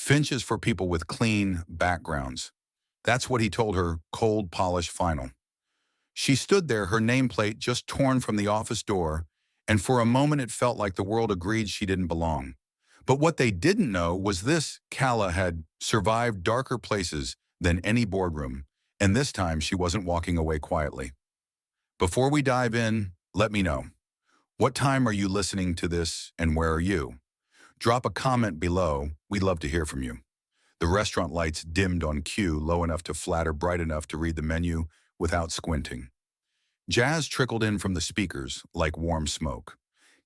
Finch is for people with clean backgrounds. That's what he told her, cold polish final. She stood there, her nameplate just torn from the office door, and for a moment it felt like the world agreed she didn't belong. But what they didn't know was this: Calla had survived darker places than any boardroom, and this time she wasn't walking away quietly. Before we dive in, let me know. What time are you listening to this and where are you? Drop a comment below. We'd love to hear from you. The restaurant lights dimmed on cue, low enough to flatter, bright enough to read the menu without squinting. Jazz trickled in from the speakers like warm smoke.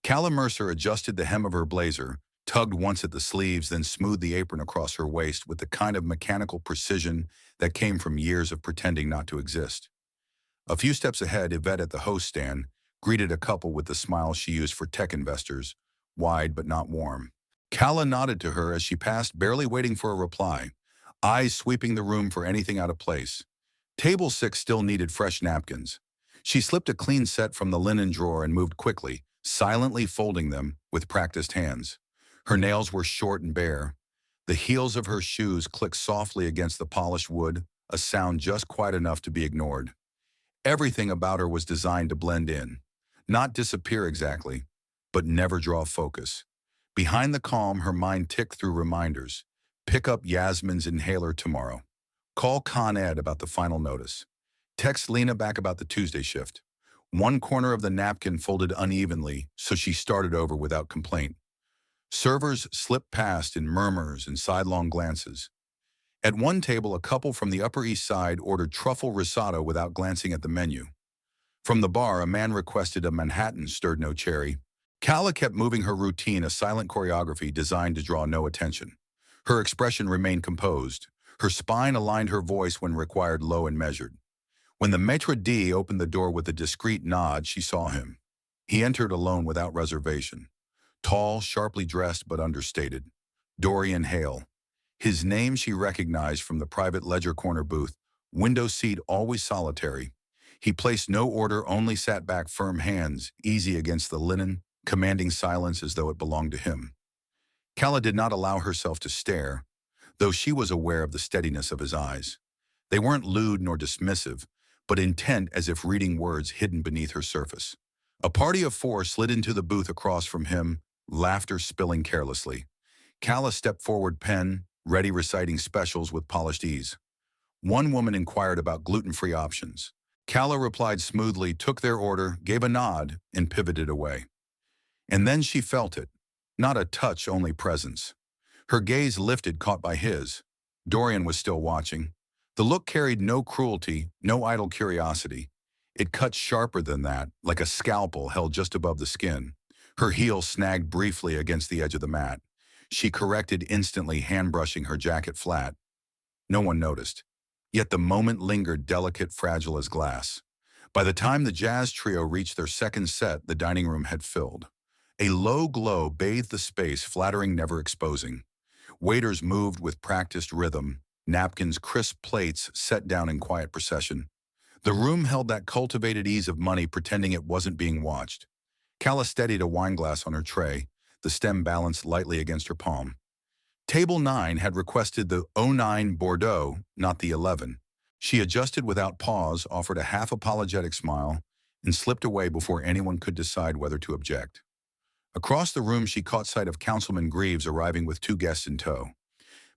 Calla Mercer adjusted the hem of her blazer, tugged once at the sleeves, then smoothed the apron across her waist with the kind of mechanical precision that came from years of pretending not to exist. A few steps ahead, Yvette at the host stand greeted a couple with the smile she used for tech investors, wide but not warm. Calla nodded to her as she passed, barely waiting for a reply, eyes sweeping the room for anything out of place. Table 6 still needed fresh napkins. She slipped a clean set from the linen drawer and moved quickly, silently folding them with practiced hands. Her nails were short and bare. The heels of her shoes clicked softly against the polished wood, a sound just quite enough to be ignored. Everything about her was designed to blend in, not disappear exactly, but never draw focus. Behind the calm, her mind ticked through reminders. Pick up Yasmin's inhaler tomorrow. Call Con Ed about the final notice. Text Lena back about the Tuesday shift. One corner of the napkin folded unevenly, so she started over without complaint. Servers slipped past in murmurs and sidelong glances. At one table, a couple from the Upper East Side ordered truffle risotto without glancing at the menu. From the bar, a man requested a Manhattan stirred no cherry. Calla kept moving her routine, a silent choreography designed to draw no attention. Her expression remained composed. Her spine aligned, her voice when required low and measured. When the maitre d' opened the door with a discreet nod, she saw him. He entered alone without reservation. Tall, sharply dressed but understated. Dorian Hale. His name she recognized from the private ledger corner booth, window seat always solitary. He placed no order, only sat back, firm hands, easy against the linen, commanding silence as though it belonged to him. Calla did not allow herself to stare, though she was aware of the steadiness of his eyes. They weren't lewd nor dismissive, but intent, as if reading words hidden beneath her surface. A party of 4 slid into the booth across from him, laughter spilling carelessly. Calla stepped forward, pen ready, reciting specials with polished ease. One woman inquired about gluten-free options. Calla replied smoothly, took their order, gave a nod, and pivoted away. And then she felt it. Not a touch, only presence. Her gaze lifted, caught by his. Dorian was still watching. The look carried no cruelty, no idle curiosity. It cut sharper than that, like a scalpel held just above the skin. Her heel snagged briefly against the edge of the mat. She corrected instantly, hand-brushing her jacket flat. No one noticed. Yet the moment lingered, delicate, fragile as glass. By the time the jazz trio reached their second set, the dining room had filled. A low glow bathed the space, flattering, never exposing. Waiters moved with practiced rhythm, napkins, crisp plates set down in quiet procession. The room held that cultivated ease of money, pretending it wasn't being watched. Calla steadied a wineglass on her tray, the stem balanced lightly against her palm. Table 9 had requested the '09 Bordeaux, not the 11. She adjusted without pause, offered a half-apologetic smile, and slipped away before anyone could decide whether to object. Across the room, she caught sight of Councilman Greaves arriving with 2 guests in tow.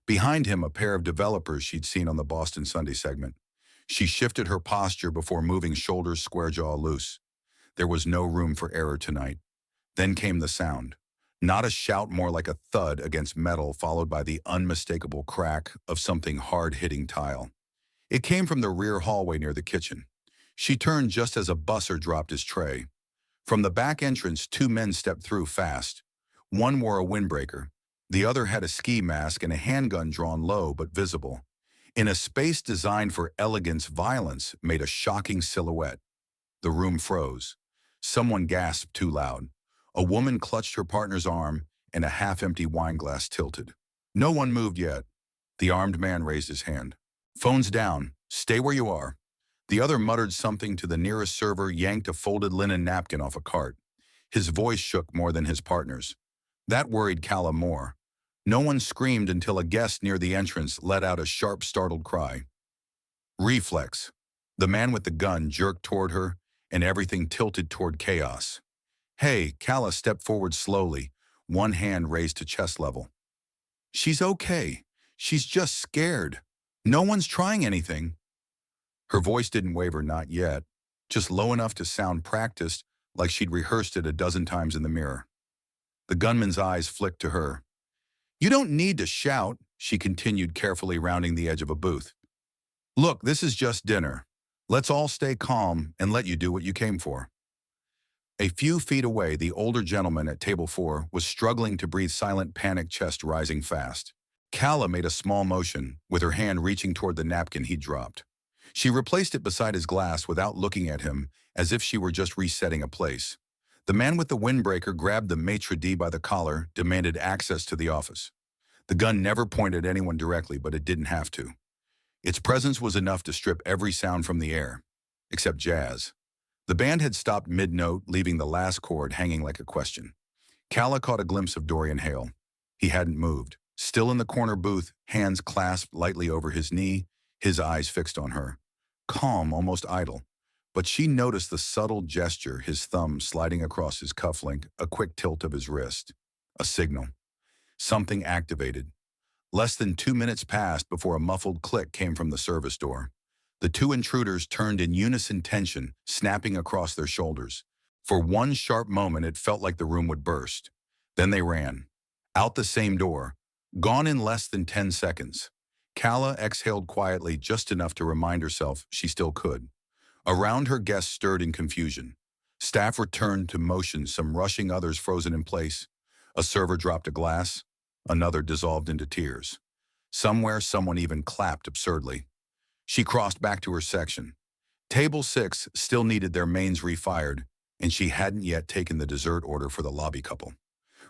Behind him, a pair of developers she'd seen on the Boston Sunday segment. She shifted her posture before moving, shoulders square, jaw loose. There was no room for error tonight. Then came the sound. Not a shout, more like a thud against metal, followed by the unmistakable crack of something hard hitting tile. It came from the rear hallway near the kitchen. She turned just as a busser dropped his tray. From the back entrance, 2 men stepped through fast. One wore a windbreaker. The other had a ski mask and a handgun drawn low but visible. In a space designed for elegance, violence made a shocking silhouette. The room froze. Someone gasped too loud. A woman clutched her partner's arm, and a half-empty wineglass tilted. No one moved yet. The armed man raised his hand. "Phone's down. Stay where you are." The other muttered something to the nearest server, yanked a folded linen napkin off a cart. His voice shook more than his partner's. That worried Calla more. No one screamed until a guest near the entrance let out a sharp, startled cry. Reflex. The man with the gun jerked toward her, and everything tilted toward chaos. Hey, Calla stepped forward slowly, one hand raised to chest level. She's okay. She's just scared. No one's trying anything. Her voice didn't waver, not yet, just low enough to sound practiced, like she'd rehearsed it a dozen times in the mirror. The gunman's eyes flicked to her. You don't need to shout, she continued, carefully rounding the edge of a booth. Look, this is just dinner. Let's all stay calm and let you do what you came for. A few feet away, the older gentleman at table 4 was struggling to breathe, silent panic, chest rising fast. Calla made a small motion, with her hand reaching toward the napkin he'd dropped. She replaced it beside his glass without looking at him, as if she were just resetting a place. The man with the windbreaker grabbed the maitre d' by the collar, demanded access to the office. The gun never pointed at anyone directly, but it didn't have to. Its presence was enough to strip every sound from the air, except jazz. The band had stopped mid-note, leaving the last chord hanging like a question. Calla caught a glimpse of Dorian Hale. He hadn't moved. Still in the corner booth, hands clasped lightly over his knee, his eyes fixed on her. Calm, almost idle. But she noticed the subtle gesture, his thumb sliding across his cufflink, a quick tilt of his wrist. A signal. Something activated. Less than 2 minutes passed before a muffled click came from the service door. The two intruders turned in unison, tension snapping across their shoulders. For one sharp moment, it felt like the room would burst. Then they ran. Out the same door. Gone in less than 10 seconds. Calla exhaled quietly, just enough to remind herself she still could. Around her, guests stirred in confusion. Staff returned to motion, some rushing, others frozen in place. A server dropped a glass. Another dissolved into tears. Somewhere, someone even clapped absurdly. She crossed back to her section. Table 6 still needed their mains refired, and she hadn't yet taken the dessert order for the lobby couple.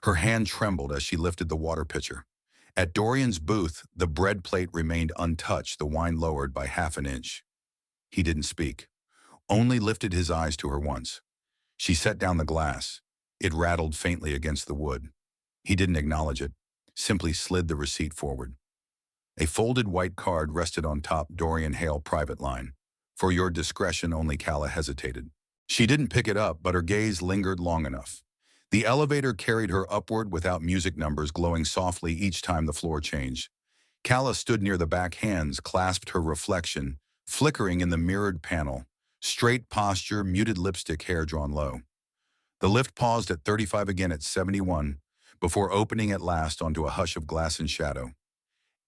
Her hand trembled as she lifted the water pitcher. At Dorian's booth, the bread plate remained untouched, the wine lowered by half an inch. He didn't speak, only lifted his eyes to her once. She set down the glass. It rattled faintly against the wood. He didn't acknowledge it, simply slid the receipt forward. A folded white card rested on top. Dorian Hale, private line. For your discretion only. Calla hesitated. She didn't pick it up, but her gaze lingered long enough. The elevator carried her upward without music numbers glowing softly each time the floor changed. Calla stood near the back, hands clasped, her reflection flickering in the mirrored panel. Straight posture, muted lipstick, hair drawn low. The lift paused at 35, again at 71, before opening at last onto a hush of glass and shadow.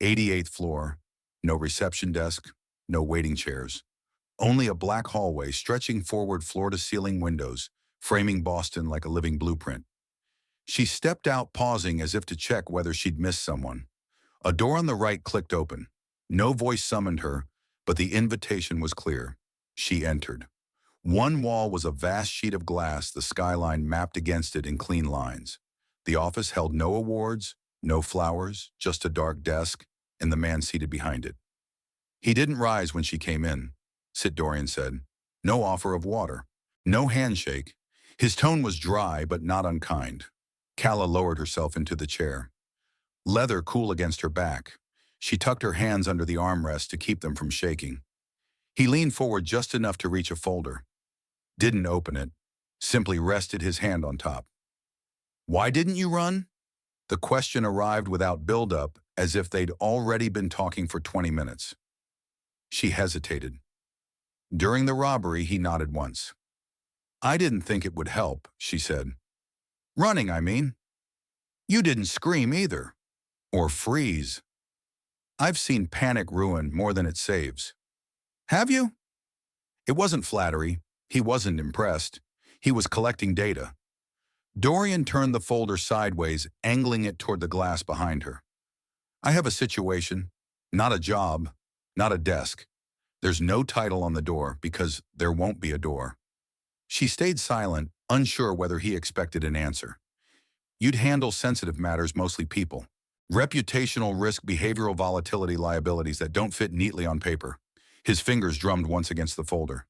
88th floor, no reception desk, no waiting chairs. Only a black hallway stretching forward, floor-to-ceiling windows, framing Boston like a living blueprint. She stepped out, pausing as if to check whether she'd missed someone. A door on the right clicked open. No voice summoned her, but the invitation was clear. She entered. One wall was a vast sheet of glass, the skyline mapped against it in clean lines. The office held no awards, no flowers, just a dark desk, and the man seated behind it. He didn't rise when she came in. Sit, Dorian said. No offer of water. No handshake. His tone was dry but not unkind. Calla lowered herself into the chair. Leather cool against her back. She tucked her hands under the armrest to keep them from shaking. He leaned forward just enough to reach a folder. Didn't open it. Simply rested his hand on top. Why didn't you run? The question arrived without build-up, as if they'd already been talking for 20 minutes. She hesitated. During the robbery, he nodded once. I didn't think it would help, she said. Running, I mean. You didn't scream either. Or freeze. I've seen panic ruin more than it saves. Have you? It wasn't flattery. He wasn't impressed. He was collecting data. Dorian turned the folder sideways, angling it toward the glass behind her. I have a situation, not a job, not a desk. There's no title on the door because there won't be a door. She stayed silent, unsure whether he expected an answer. You'd handle sensitive matters, mostly people. Reputational risk, behavioral volatility, liabilities that don't fit neatly on paper. His fingers drummed once against the folder.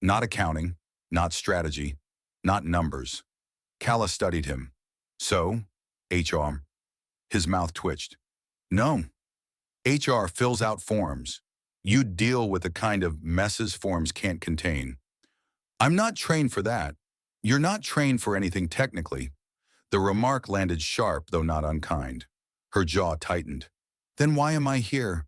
Not accounting, not strategy, not numbers. Calla studied him. So, HR. His mouth twitched. No, HR fills out forms. You deal with the kind of messes forms can't contain. I'm not trained for that. You're not trained for anything technically. The remark landed sharp, though not unkind. Her jaw tightened. Then why am I here?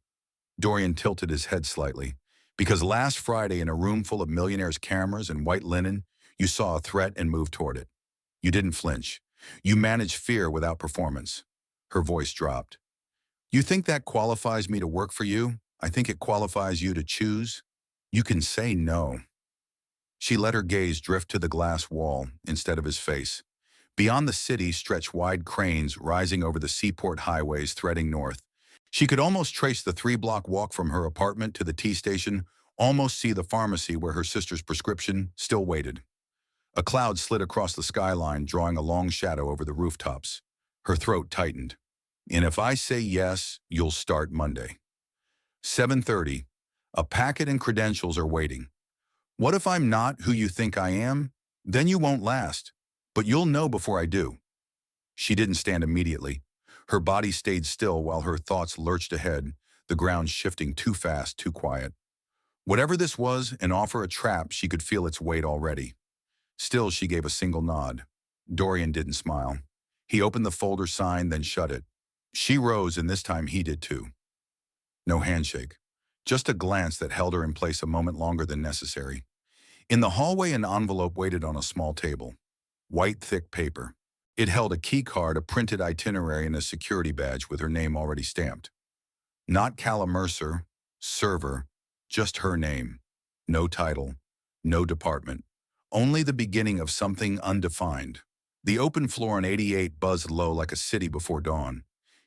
Dorian tilted his head slightly. Because last Friday, in a room full of millionaires' cameras and white linen, you saw a threat and moved toward it. You didn't flinch. You managed fear without performance. Her voice dropped. You think that qualifies me to work for you? I think it qualifies you to choose. You can say no. She let her gaze drift to the glass wall instead of his face. Beyond the city stretched wide cranes rising over the seaport highways threading north. She could almost trace the 3-block walk from her apartment to the T-station, almost see the pharmacy where her sister's prescription still waited. A cloud slid across the skyline, drawing a long shadow over the rooftops. Her throat tightened. And if I say yes, you'll start Monday. 7:30. A packet and credentials are waiting. What if I'm not who you think I am? Then you won't last. But you'll know before I do. She didn't stand immediately. Her body stayed still while her thoughts lurched ahead, the ground shifting too fast, too quiet. Whatever this was, an offer, a trap, she could feel its weight already. Still, she gave a single nod. Dorian didn't smile. He opened the folder, signed, then shut it. She rose, and this time he did too. No handshake. Just a glance that held her in place a moment longer than necessary. In the hallway, an envelope waited on a small table. White, thick paper. It held a key card, a printed itinerary, and a security badge with her name already stamped. Not Calla Mercer, server, just her name. No title, no department. Only the beginning of something undefined. The open floor on 88 buzzed low like a city before dawn.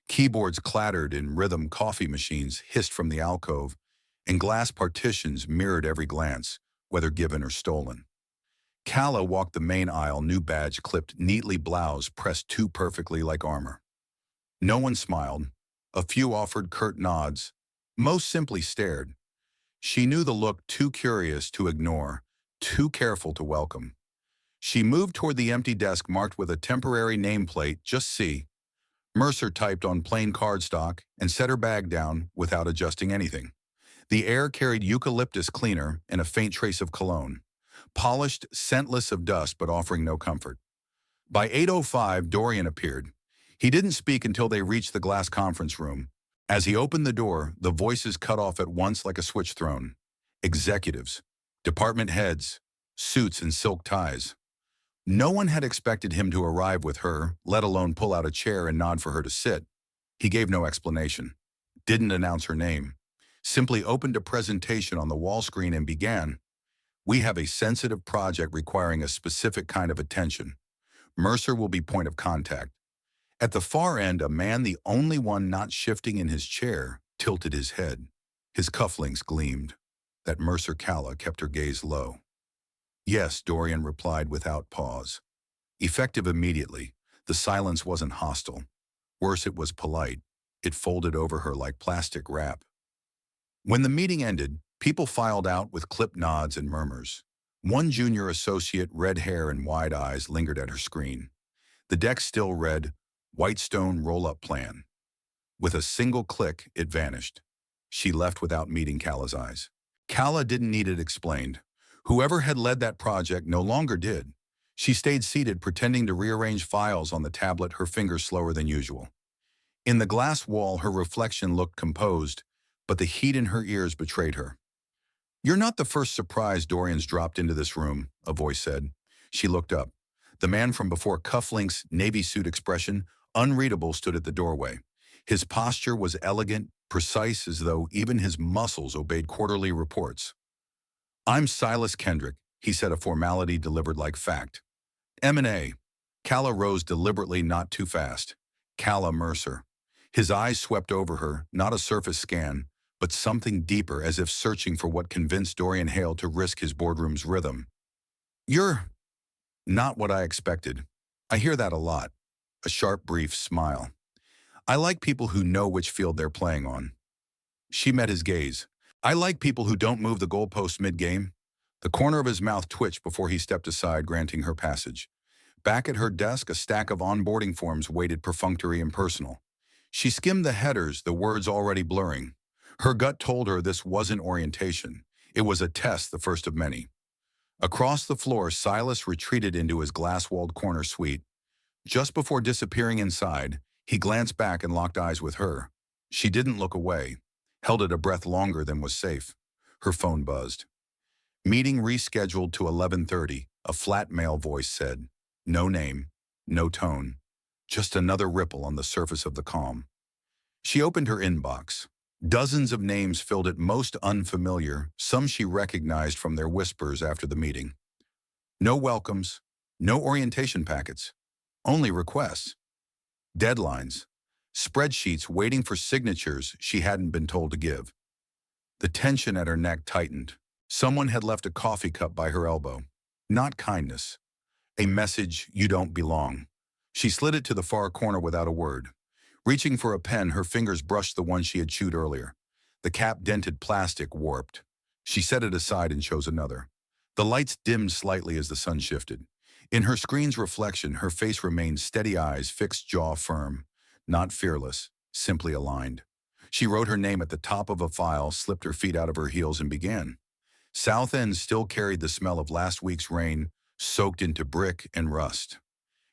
Keyboards clattered in rhythm, coffee machines hissed from the alcove, and glass partitions mirrored every glance, whether given or stolen. Calla walked the main aisle, new badge clipped neatly, blouse pressed too perfectly like armor. No one smiled. A few offered curt nods. Most simply stared. She knew the look, too curious to ignore, too careful to welcome. She moved toward the empty desk marked with a temporary nameplate, just C. Mercer typed on plain cardstock and set her bag down without adjusting anything. The air carried eucalyptus cleaner and a faint trace of cologne. Polished, scentless of dust, but offering no comfort. By 8:05, Dorian appeared. He didn't speak until they reached the glass conference room. As he opened the door, the voices cut off at once like a switch thrown. Executives, department heads, suits and silk ties. No one had expected him to arrive with her, let alone pull out a chair and nod for her to sit. He gave no explanation. Didn't announce her name. Simply opened a presentation on the wall screen and began. We have a sensitive project requiring a specific kind of attention. Mercer will be point of contact. At the far end, a man, the only one not shifting in his chair, tilted his head. His cufflinks gleamed. That Mercer Calla kept her gaze low. Yes, Dorian replied without pause. Effective immediately, the silence wasn't hostile. Worse, it was polite. It folded over her like plastic wrap. When the meeting ended, people filed out with clipped nods and murmurs. One junior associate, red hair and wide eyes, lingered at her screen. The deck still read, Whitestone Roll-Up Plan. With a single click, it vanished. She left without meeting Calla's eyes. Calla didn't need it explained. Whoever had led that project no longer did. She stayed seated, pretending to rearrange files on the tablet, her fingers slower than usual. In the glass wall, her reflection looked composed, but the heat in her ears betrayed her. You're not the first surprise Dorian's dropped into this room, a voice said. She looked up. The man from before cufflinks, navy suit expression, unreadable, stood at the doorway. His posture was elegant, precise, as though even his muscles obeyed quarterly reports. I'm Silas Kendrick, he said, a formality delivered like fact. M&A. Calla rose deliberately, not too fast. Calla Mercer. His eyes swept over her, not a surface scan, but something deeper, as if searching for what convinced Dorian Hale to risk his boardroom's rhythm. You're not what I expected. I hear that a lot. A sharp, brief smile. I like people who know which field they're playing on. She met his gaze. I like people who don't move the goalposts mid-game. The corner of his mouth twitched before he stepped aside, granting her passage. Back at her desk, a stack of onboarding forms waited, perfunctory and personal. She skimmed the headers, the words already blurring. Her gut told her this wasn't orientation. It was a test, the first of many. Across the floor, Silas retreated into his glass-walled corner suite. Just before disappearing inside, he glanced back and locked eyes with her. She didn't look away, held it a breath longer than was safe. Her phone buzzed. Meeting rescheduled to 11:30, a flat male voice said. No name, no tone, just another ripple on the surface of the calm. She opened her inbox. Dozens of names filled it, most unfamiliar, some she recognized from their whispers after the meeting. No welcomes, no orientation packets, only requests. Deadlines, spreadsheets waiting for signatures she hadn't been told to give. The tension at her neck tightened. Someone had left a coffee cup by her elbow. Not kindness. A message, you don't belong. She slid it to the far corner without a word. Reaching for a pen, her fingers brushed the one she had chewed earlier. The cap-dented plastic warped. She set it aside and chose another. The lights dimmed slightly as the sun shifted. In her screen's reflection, her face remained steady eyes, fixed jaw firm. Not fearless, simply aligned. She wrote her name at the top of a file, slipped her feet out of her heels, and began. South End still carried the smell of last week's rain, soaked into brick and rust.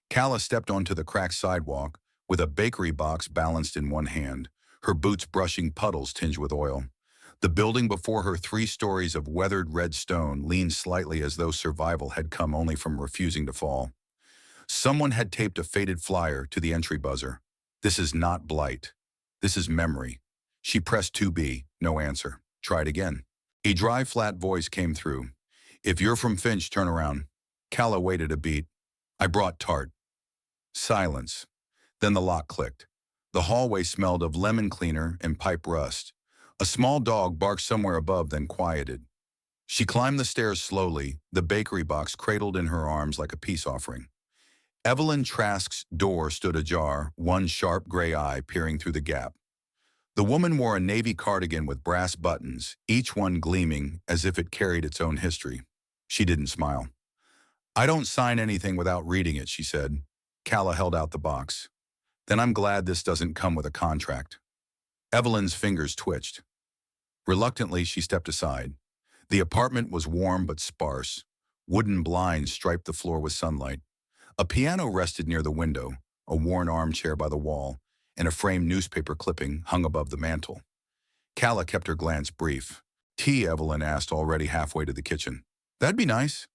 Calla stepped onto the cracked sidewalk, with a bakery box balanced in one hand, her boots brushing puddles tinged with oil. The building before her, 3 stories of weathered red stone, leaned slightly as though survival had come only from refusing to fall. Someone had taped a faded flyer to the entry buzzer. This is not blight. This is memory. She pressed 2B, no answer. Tried again. A dry, flat voice came through. If you're from Finch, turn around. Calla waited a beat. I brought tart. Silence. Then the lock clicked. The hallway smelled of lemon cleaner and pipe rust. A small dog barked somewhere above, then quieted. She climbed the stairs slowly, the bakery box cradled in her arms like a peace offering. Evelyn Trask's door stood ajar, one sharp gray eye peering through the gap. The woman wore a navy cardigan with brass buttons, each one gleaming as if it carried its own history. She didn't smile. I don't sign anything without reading it, she said. Calla held out the box. Then I'm glad this doesn't come with a contract. Evelyn's fingers twitched. Reluctantly, she stepped aside. The apartment was warm but sparse. Wooden blinds striped the floor with sunlight. A piano rested near the window, a worn armchair by the wall, and a framed newspaper clipping hung above the mantel. Calla kept her glance brief. Tea, Evelyn asked, already halfway to the kitchen. That'd be nice.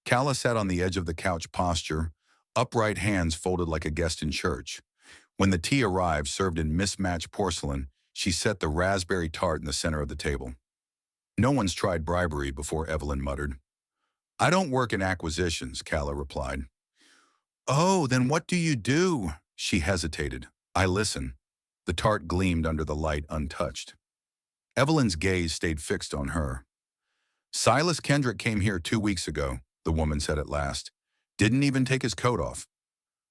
Calla sat on the edge of the couch posture, upright hands folded like a guest in church. When the tea arrived, served in mismatched porcelain, she set the raspberry tart in the center of the table. No one's tried bribery before, Evelyn muttered. I don't work in acquisitions, Calla replied. Oh, then what do you do? She hesitated. I listen. The tart gleamed under the light, untouched. Evelyn's gaze stayed fixed on her. Silas Kendrick came here 2 weeks ago, the woman said at last. Didn't even take his coat off.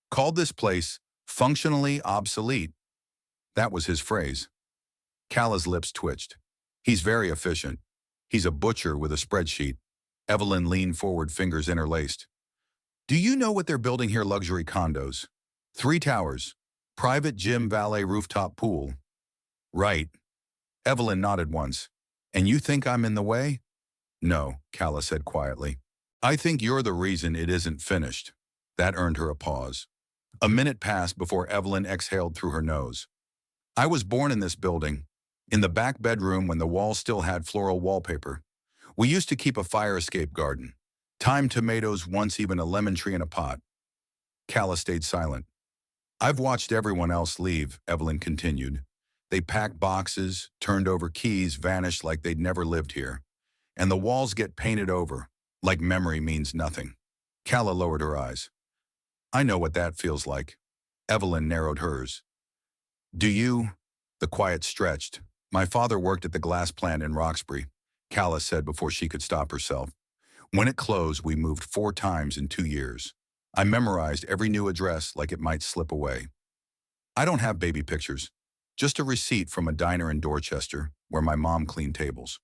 Called this place functionally obsolete. That was his phrase. Calla's lips twitched. He's very efficient. He's a butcher with a spreadsheet. Evelyn leaned forward, fingers interlaced. Do you know what they're building here? Luxury condos. 3 towers. Private gym, valet, rooftop pool. Right. Evelyn nodded once. And you think I'm in the way? No, Calla said quietly. I think you're the reason it isn't finished. That earned her a pause. A minute passed before Evelyn exhaled through her nose. I was born in this building, in the back bedroom when the walls still had floral wallpaper. We used to keep a fire escape garden. Thyme tomatoes, once even a lemon tree in a pot. Calla stayed silent. I've watched everyone else leave, Evelyn continued. They packed boxes, turned over keys, vanished like they'd never lived here. And the walls get painted over, like memory means nothing. Calla lowered her eyes. I know what that feels like. Evelyn narrowed hers. Do you? The quiet stretched. My father worked at the glass plant in Roxbury, Calla said before she could stop herself. When it closed, we moved 4 times in 2 years. I memorized every new address like it might slip away. I don't have baby pictures, just a receipt from a diner in Dorchester where my mom cleaned tables.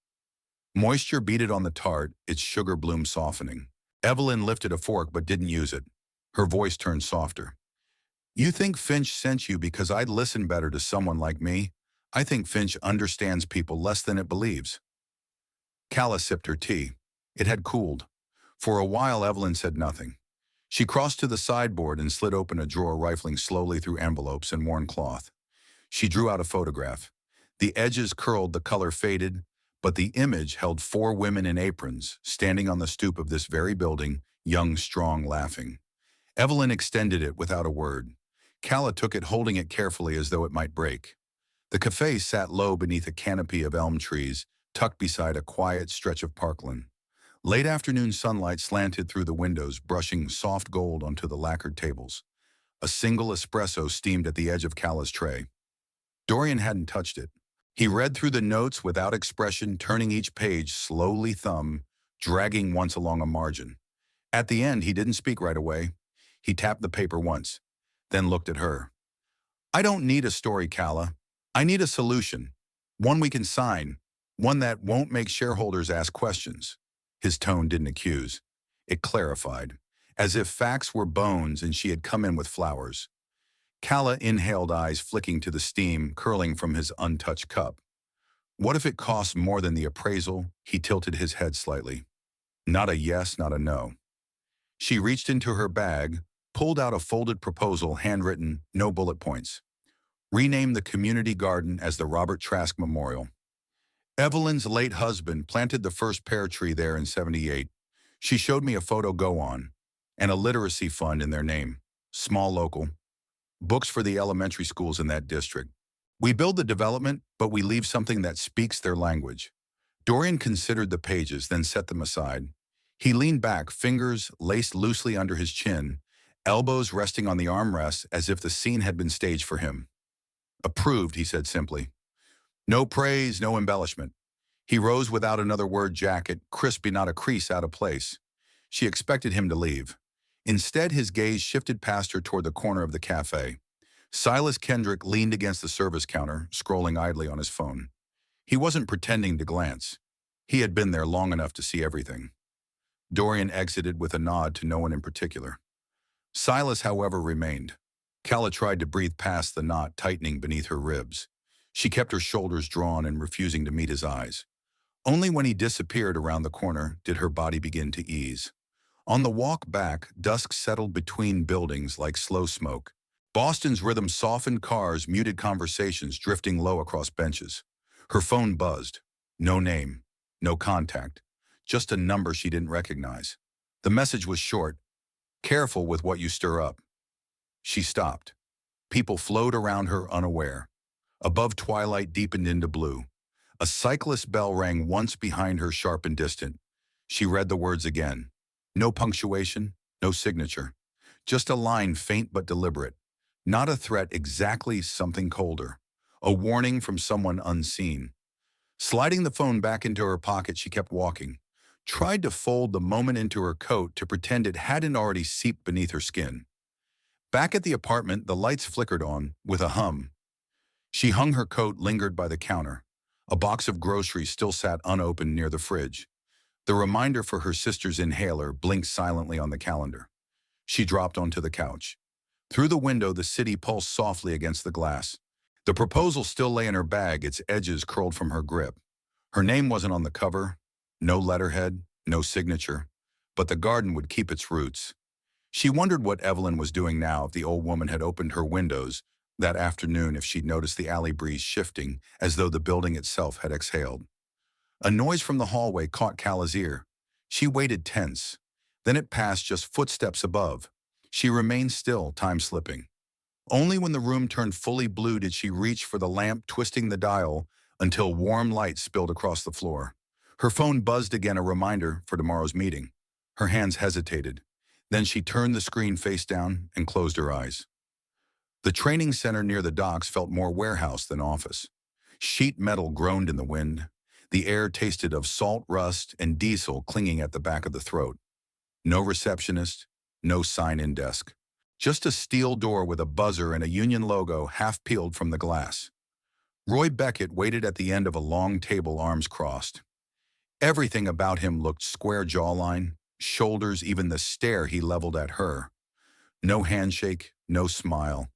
Moisture beaded on the tart, its sugar bloom softening. Evelyn lifted a fork but didn't use it. Her voice turned softer. You think Finch sent you because I'd listen better to someone like me? I think Finch understands people less than it believes. Calla sipped her tea. It had cooled. For a while, Evelyn said nothing. She crossed to the sideboard and slid open a drawer, rifling slowly through envelopes and worn cloth. She drew out a photograph. The edges curled, the color faded, but the image held four women in aprons, standing on the stoop of this very building, young, strong, laughing. Evelyn extended it without a word. Calla took it, holding it carefully as though it might break. The cafe sat low beneath a canopy of elm trees, tucked beside a quiet stretch of parkland. Late afternoon sunlight slanted through the windows, brushing soft gold onto the lacquered tables. A single espresso steamed at the edge of Calla's tray. Dorian hadn't touched it. He read through the notes without expression, turning each page slowly, thumb, dragging once along a margin. At the end, he didn't speak right away. He tapped the paper once, then looked at her. I don't need a story, Calla. I need a solution. One we can sign. One that won't make shareholders ask questions. His tone didn't accuse. It clarified, as if facts were bones and she had come in with flowers. Calla inhaled, eyes flicking to the steam curling from his untouched cup. What if it costs more than the appraisal? He tilted his head slightly. Not a yes, not a no. She reached into her bag, pulled out a folded proposal, handwritten, no bullet points. Rename the community garden as the Robert Trask Memorial. Evelyn's late husband planted the first pear tree there in '78. She showed me a photo. Go on. And a literacy fund in their name. Small local. Books for the elementary schools in that district. We build the development, but we leave something that speaks their language. Dorian considered the pages, then set them aside. He leaned back, fingers laced loosely under his chin, elbows resting on the armrests as if the scene had been staged for him. Approved, he said simply. No praise, no embellishment. He rose without another word, jacket, crispy, not a crease out of place. She expected him to leave. Instead, his gaze shifted past her toward the corner of the cafe. Silas Kendrick leaned against the service counter, scrolling idly on his phone. He wasn't pretending to glance. He had been there long enough to see everything. Dorian exited with a nod to no one in particular. Silas, however, remained. Calla tried to breathe past the knot tightening beneath her ribs. She kept her shoulders drawn and refusing to meet his eyes. Only when he disappeared around the corner did her body begin to ease. On the walk back, dusk settled between buildings like slow smoke. Boston's rhythm softened cars, muted conversations drifting low across benches. Her phone buzzed. No name, no contact, just a number she didn't recognize. The message was short. Careful with what you stir up. She stopped. People flowed around her unaware. Above, twilight deepened into blue. A cyclist bell rang once behind her, sharp and distant. She read the words again. No punctuation, no signature. Just a line, faint but deliberate. Not a threat, exactly something colder. A warning from someone unseen. Sliding the phone back into her pocket, she kept walking. Tried to fold the moment into her coat to pretend it hadn't already seeped beneath her skin. Back at the apartment, the lights flickered on, with a hum. She hung her coat, lingered by the counter. A box of groceries still sat unopened near the fridge. The reminder for her sister's inhaler blinked silently on the calendar. She dropped onto the couch. Through the window, the city pulsed softly against the glass. The proposal still lay in her bag, its edges curled from her grip. Her name wasn't on the cover, no letterhead, no signature, but the garden would keep its roots. She wondered what Evelyn was doing now, if the old woman had opened her windows that afternoon, if she'd noticed the alley breeze shifting as though the building itself had exhaled. A noise from the hallway caught Calla's ear. She waited tense. Then it passed, just footsteps above. She remained still, time slipping. Only when the room turned fully blue did she reach for the lamp, twisting the dial until warm light spilled across the floor. Her phone buzzed again, a reminder for tomorrow's meeting. Her hands hesitated. Then she turned the screen face down and closed her eyes. The training center near the docks felt more warehouse than office. Sheet metal groaned in the wind. The air tasted of salt, rust, and diesel clinging at the back of the throat. No receptionist, no sign-in desk. Just a steel door with a buzzer and a union logo half peeled from the glass. Roy Beckett waited at the end of a long table, arms crossed. Everything about him looked square jawline, shoulders, even the stare he leveled at her. No handshake, no smile,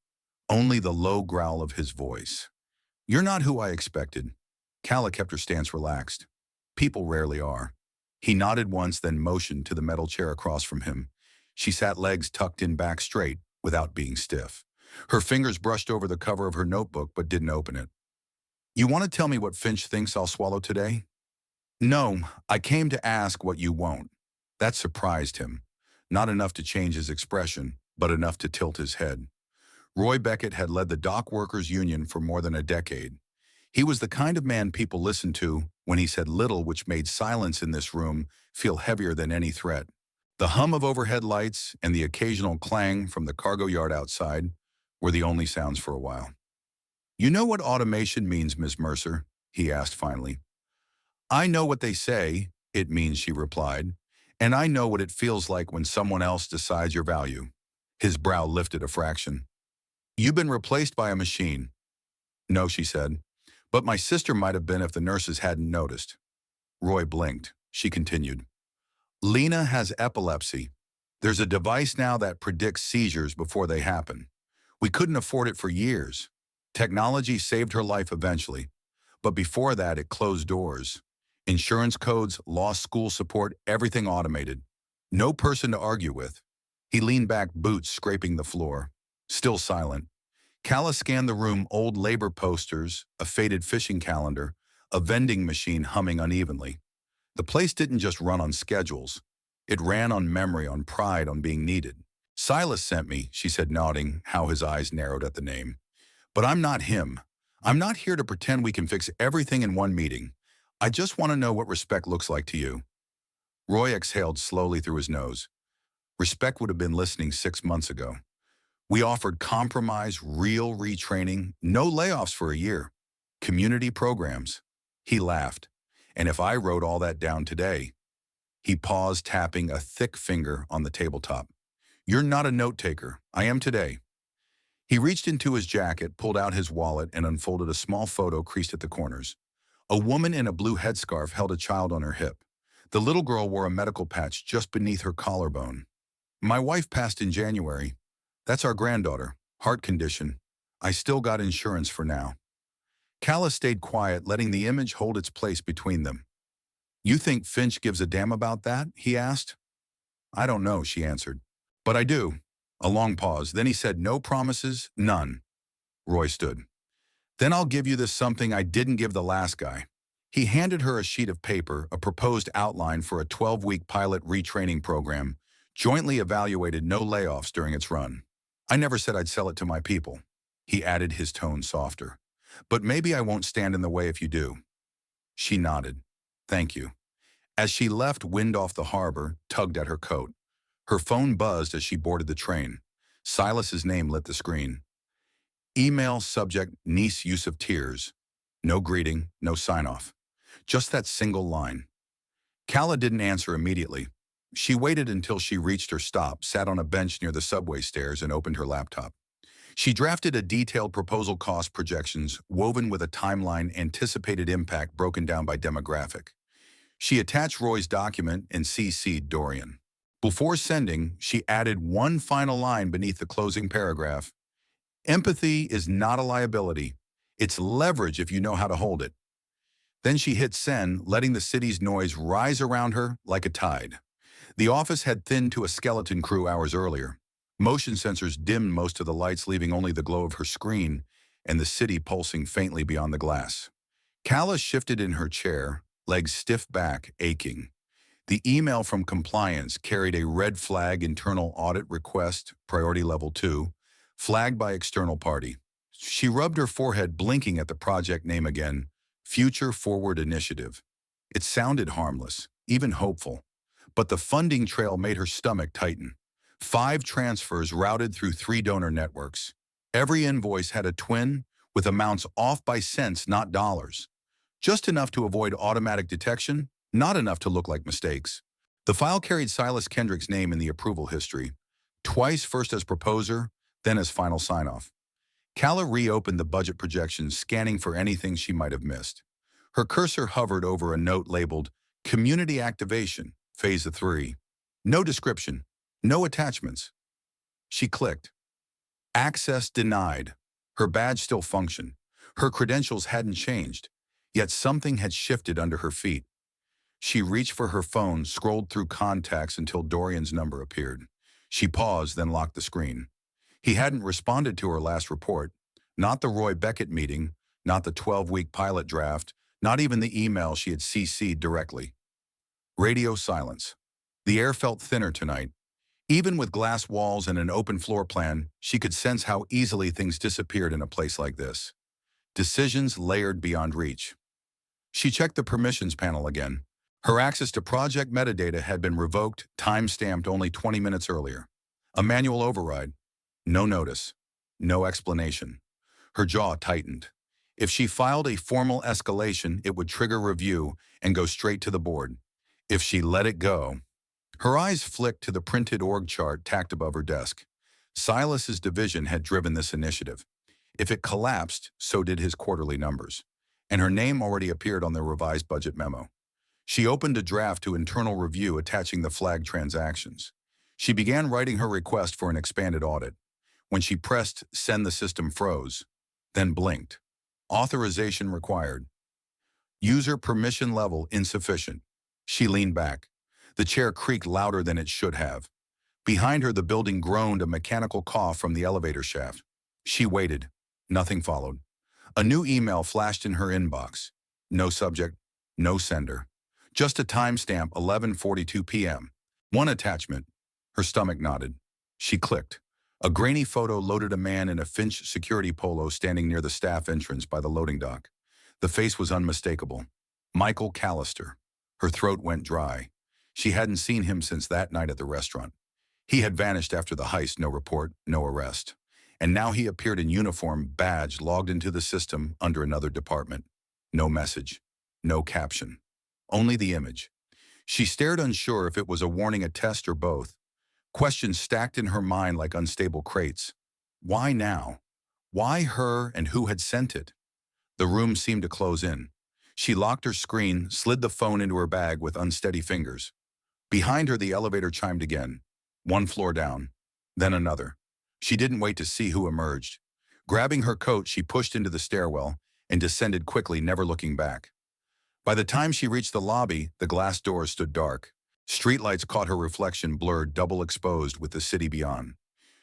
only the low growl of his voice. You're not who I expected. Calla kept her stance relaxed. People rarely are. He nodded once, then motioned to the metal chair across from him. She sat legs tucked in back straight, without being stiff. Her fingers brushed over the cover of her notebook but didn't open it. You want to tell me what Finch thinks I'll swallow today? No, I came to ask what you won't. That surprised him. Not enough to change his expression, but enough to tilt his head. Roy Beckett had led the dock workers union for more than a decade. He was the kind of man people listened to when he said little, which made silence in this room feel heavier than any threat. The hum of overhead lights and the occasional clang from the cargo yard outside were the only sounds for a while. You know what automation means, Miss Mercer? He asked finally. I know what they say it means, she replied, and I know what it feels like when someone else decides your value. His brow lifted a fraction. You've been replaced by a machine. No, she said, but my sister might have been if the nurses hadn't noticed. Roy blinked. She continued. Lena has epilepsy. There's a device now that predicts seizures before they happen. We couldn't afford it for years. Technology saved her life eventually, but before that it closed doors. Insurance codes, lost school support, everything automated. No person to argue with. He leaned back, boots scraping the floor. Still silent. Calla scanned the room, old labor posters, a faded fishing calendar, a vending machine humming unevenly. The place didn't just run on schedules. It ran on memory, on pride, on being needed. Silas sent me, she said, nodding, how his eyes narrowed at the name. But I'm not him. I'm not here to pretend we can fix everything in one meeting. I just want to know what respect looks like to you. Roy exhaled slowly through his nose. Respect would have been listening 6 months ago. We offered compromise, real retraining, no layoffs for a year. Community programs. He laughed. And if I wrote all that down today? He paused, tapping a thick finger on the tabletop. You're not a note-taker. I am today. He reached into his jacket, pulled out his wallet, and unfolded a small photo creased at the corners. A woman in a blue headscarf held a child on her hip. The little girl wore a medical patch just beneath her collarbone. My wife passed in January. That's our granddaughter. Heart condition. I still got insurance for now. Calla stayed quiet, letting the image hold its place between them. You think Finch gives a damn about that? He asked. I don't know, she answered. But I do. A long pause. Then he said, no promises, none. Roy stood. Then I'll give you this something I didn't give the last guy. He handed her a sheet of paper, a proposed outline for a 12-week pilot retraining program, jointly evaluated, no layoffs during its run. I never said I'd sell it to my people. He added, his tone softer. But maybe I won't stand in the way if you do. She nodded. Thank you. As she left, wind off the harbor tugged at her coat. Her phone buzzed as she boarded the train. Silas's name lit the screen. Email subject, niece use of tears. No greeting, no sign-off. Just that single line. Calla didn't answer immediately. She waited until she reached her stop, sat on a bench near the subway stairs, and opened her laptop. She drafted a detailed proposal, cost projections, woven with a timeline, anticipated impact broken down by demographic. She attached Roy's document and CC'd Dorian. Before sending, she added one final line beneath the closing paragraph. Empathy is not a liability. It's leverage if you know how to hold it. Then she hit send, letting the city's noise rise around her like a tide. The office had thinned to a skeleton crew hours earlier. Motion sensors dimmed most of the lights, leaving only the glow of her screen and the city pulsing faintly beyond the glass. Calla shifted in her chair, legs stiff back, aching. The email from compliance carried a red flag: internal audit request, priority level 2, flagged by external party. She rubbed her forehead, blinking at the project name again, Future Forward Initiative. It sounded harmless, even hopeful, but the funding trail made her stomach tighten. 5 transfers routed through 3 donor networks. Every invoice had a twin, with amounts off by cents, not dollars. Just enough to avoid automatic detection, not enough to look like mistakes. The file carried Silas Kendrick's name in the approval history, twice, first as proposer, then as final sign-off. Calla reopened the budget projections, scanning for anything she might have missed. Her cursor hovered over a note labeled Community Activation, Phase 3. No description, no attachments. She clicked. Access denied. Her badge still functioned. Her credentials hadn't changed, yet something had shifted under her feet. She reached for her phone, scrolled through contacts until Dorian's number appeared. She paused, then locked the screen. He hadn't responded to her last report. Not the Roy Beckett meeting, not the 12-week pilot draft, not even the email she had CC'd directly. Radio silence. The air felt thinner tonight. Even with glass walls and an open floor plan, she could sense how easily things disappeared in a place like this. Decisions layered beyond reach. She checked the permissions panel again. Her access to project metadata had been revoked, time-stamped only 20 minutes earlier. A manual override. No notice. No explanation. Her jaw tightened. If she filed a formal escalation, it would trigger review and go straight to the board. If she let it go... Her eyes flicked to the printed org chart tacked above her desk. Silas's division had driven this initiative. If it collapsed, so did his quarterly numbers. And her name already appeared on the revised budget memo. She opened a draft to internal review attaching the flagged transactions. She began writing her request for an expanded audit. When she pressed send, the system froze, then blinked. Authorization required. User permission level insufficient. She leaned back. The chair creaked louder than it should have. Behind her, the building groaned, a mechanical cough from the elevator shaft. She waited. Nothing followed. A new email flashed in her inbox. No subject, no sender. Just a timestamp, 11:42 p.m. One attachment. Her stomach knotted. She clicked. A grainy photo loaded a man in a Finch security polo standing near the staff entrance by the loading dock. The face was unmistakable. Michael Callister. Her throat went dry. She hadn't seen him since that night at the restaurant. He had vanished after the heist, no report, no arrest. And now he appeared in uniform, badge, logged into the system under another department. No message, no caption, only the image. She stared, unsure if it was a warning, a test, or both. Questions stacked in her mind like unstable crates. Why now? Why her, and who had sent it? The room seemed to close in. She locked her screen, slid the phone into her bag with unsteady fingers. Behind her, the elevator chimed again. One floor down, then another. She didn't wait to see who emerged. Grabbing her coat, she pushed into the stairwell and descended quickly, never looking back. By the time she reached the lobby, the glass doors stood dark. Streetlights caught her reflection, blurred, double exposed with the city beyond.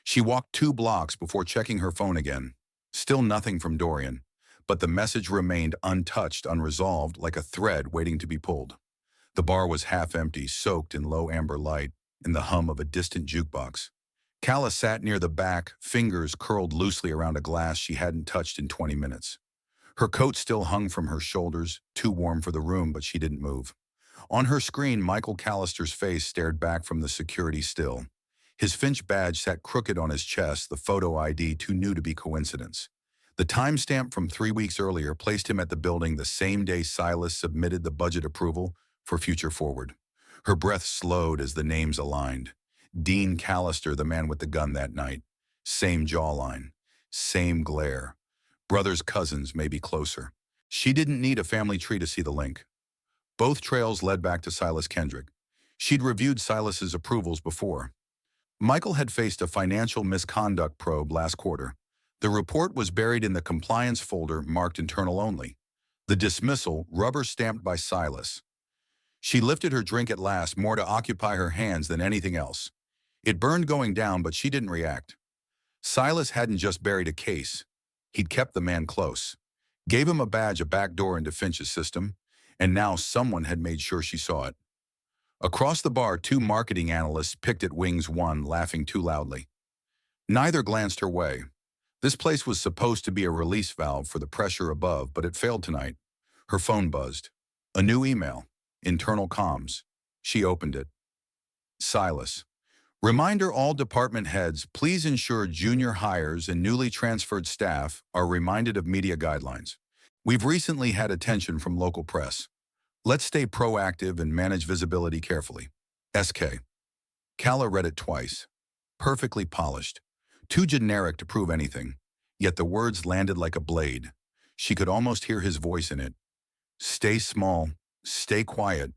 She walked 2 blocks before checking her phone again. Still nothing from Dorian, but the message remained untouched, unresolved, like a thread waiting to be pulled. The bar was half empty, soaked in low amber light, in the hum of a distant jukebox. Calla sat near the back, fingers curled loosely around a glass she hadn't touched in 20 minutes. Her coat still hung from her shoulders, too warm for the room, but she didn't move. On her screen, Michael Callister's face stared back from the security still. His Finch badge sat crooked on his chest, the photo ID too new to be coincidence. The timestamp from 3 weeks earlier placed him at the building the same day Silas submitted the budget approval for Future Forward. Her breath slowed as the names aligned. Dean Callister, the man with the gun that night. Same jawline. Same glare. Brothers, cousins, maybe closer. She didn't need a family tree to see the link. Both trails led back to Silas Kendrick. She'd reviewed Silas's approvals before. Michael had faced a financial misconduct probe last quarter. The report was buried in the compliance folder marked internal only. The dismissal, rubber-stamped by Silas. She lifted her drink at last, more to occupy her hands than anything else. It burned going down, but she didn't react. Silas hadn't just buried a case. He'd kept the man close. Gave him a badge, a back door into Finch's system, and now someone had made sure she saw it. Across the bar, 2 marketing analysts picked at Wings 1, laughing too loudly. Neither glanced her way. This place was supposed to be a release valve for the pressure above, but it failed tonight. Her phone buzzed. A new email. Internal comms. She opened it. Silas. Reminder all department heads, please ensure junior hires and newly transferred staff are reminded of media guidelines. We've recently had attention from local press. Let's stay proactive and manage visibility carefully. SK. Calla read it twice. Perfectly polished. Too generic to prove anything. Yet the words landed like a blade. She could almost hear his voice in it. Stay small. Stay quiet.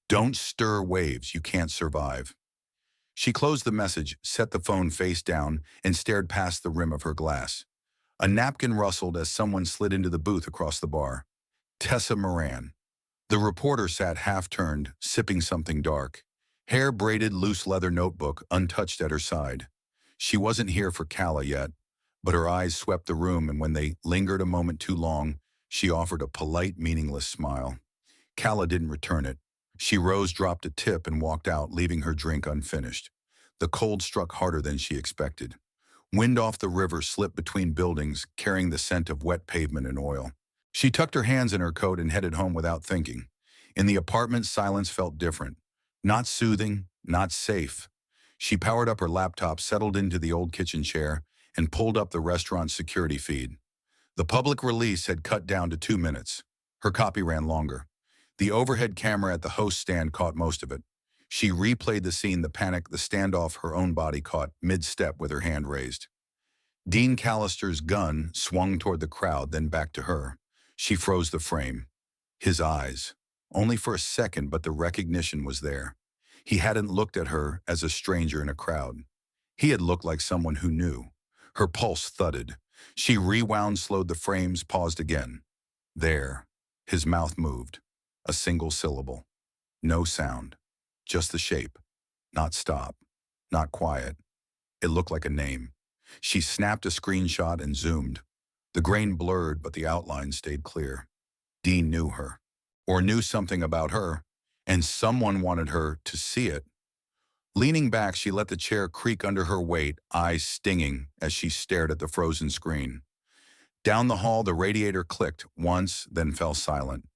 Don't stir waves you can't survive. She closed the message, set the phone face down, and stared past the rim of her glass. A napkin rustled as someone slid into the booth across the bar. Tessa Moran. The reporter sat half-turned, sipping something dark. Hair-braided, loose leather notebook untouched at her side. She wasn't here for Calla yet, but her eyes swept the room, and when they lingered a moment too long, she offered a polite, meaningless smile. Calla didn't return it. She rose, dropped a tip, and walked out, leaving her drink unfinished. The cold struck harder than she expected. Wind off the river slipped between buildings, carrying the scent of wet pavement and oil. She tucked her hands in her coat and headed home without thinking. In the apartment, silence felt different. Not soothing, not safe. She powered up her laptop, settled into the old kitchen chair, and pulled up the restaurant's security feed. The public release had cut down to 2 minutes. Her copy ran longer. The overhead camera at the host stand caught most of it. She replayed the scene, the panic, the standoff her own body caught mid-step with her hand raised. Dean Callister's gun swung toward the crowd, then back to her. She froze the frame. His eyes. Only for a second, but the recognition was there. He hadn't looked at her as a stranger in a crowd. He had looked like someone who knew. Her pulse thudded. She rewound, slowed the frames, paused again. There. His mouth moved. A single syllable. No sound. Just the shape. Not stop. Not quiet. It looked like a name. She snapped a screenshot and zoomed. The grain blurred, but the outline stayed clear. Dean knew her. Or knew something about her, and someone wanted her to see it. Leaning back, she let the chair creak under her weight, eyes stinging as she stared at the frozen screen. Down the hall, the radiator clicked once, then fell silent.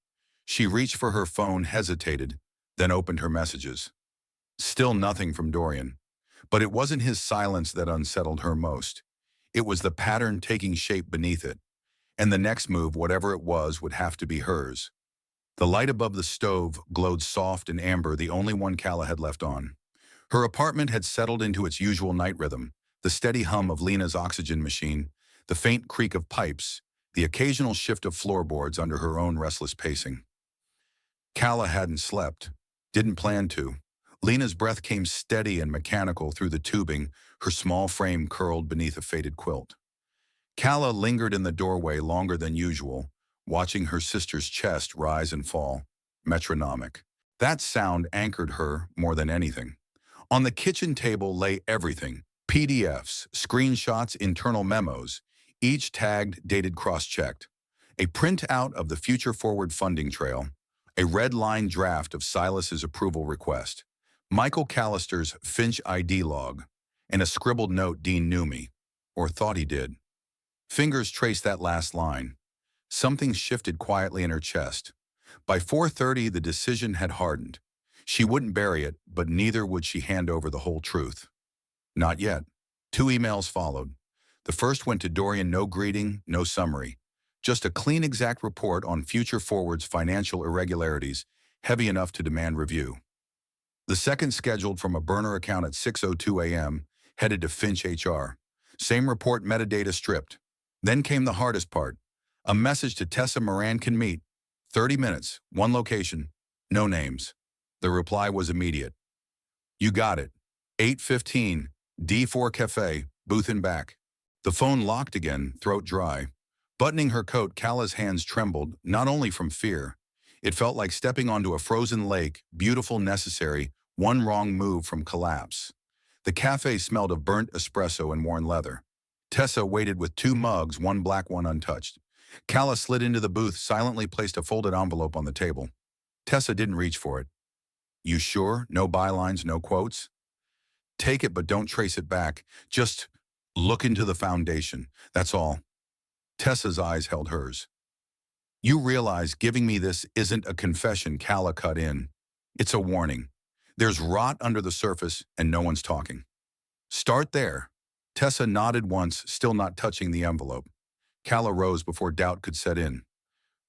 She reached for her phone, hesitated, then opened her messages. Still nothing from Dorian. But it wasn't his silence that unsettled her most. It was the pattern taking shape beneath it. And the next move, whatever it was, would have to be hers. The light above the stove glowed soft and amber, the only one Calla had left on. Her apartment had settled into its usual night rhythm, the steady hum of Lena's oxygen machine, the faint creak of pipes, the occasional shift of floorboards under her own restless pacing. Calla hadn't slept, didn't plan to. Lena's breath came steady and mechanical through the tubing, her small frame curled beneath a faded quilt. Calla lingered in the doorway longer than usual, watching her sister's chest rise and fall, metronomic. That sound anchored her more than anything. On the kitchen table lay everything: PDFs, screenshots, internal memos, each tagged, dated, cross-checked. A printout of the Future Forward funding trail, a red-line draft of Silas's approval request, Michael Callister's Finch ID log, and a scribbled note: Dean knew me, or thought he did. Fingers traced that last line. Something shifted quietly in her chest. By 4:30, the decision had hardened. She wouldn't bury it, but neither would she hand over the whole truth. Not yet. 2 emails followed. The first went to Dorian, no greeting, no summary. Just a clean, exact report on Future Forward's financial irregularities, heavy enough to demand review. The second, scheduled from a burner account at 6:02 a.m., headed to Finch HR. Same report, metadata stripped. Then came the hardest part. A message to Tessa Moran: can meet. 30 minutes, one location, no names. The reply was immediate. You got it. 8:15, D4 Cafe, booth and back. The phone locked again, throat dry. Buttoning her coat, Calla's hands trembled, not only from fear. It felt like stepping onto a frozen lake, beautiful, necessary, one wrong move from collapse. The cafe smelled of burnt espresso and worn leather. Tessa waited with 2 mugs, one black, one untouched. Calla slid into the booth, silently placed a folded envelope on the table. Tessa didn't reach for it. You sure? No bylines, no quotes? Take it, but don't trace it back. Just look into the foundation. That's all. Tessa's eyes held hers. You realize giving me this isn't a confession, Calla cut in. It's a warning. There's rot under the surface, and no one's talking. Start there. Tessa nodded once, still not touching the envelope. Calla rose before doubt could set in.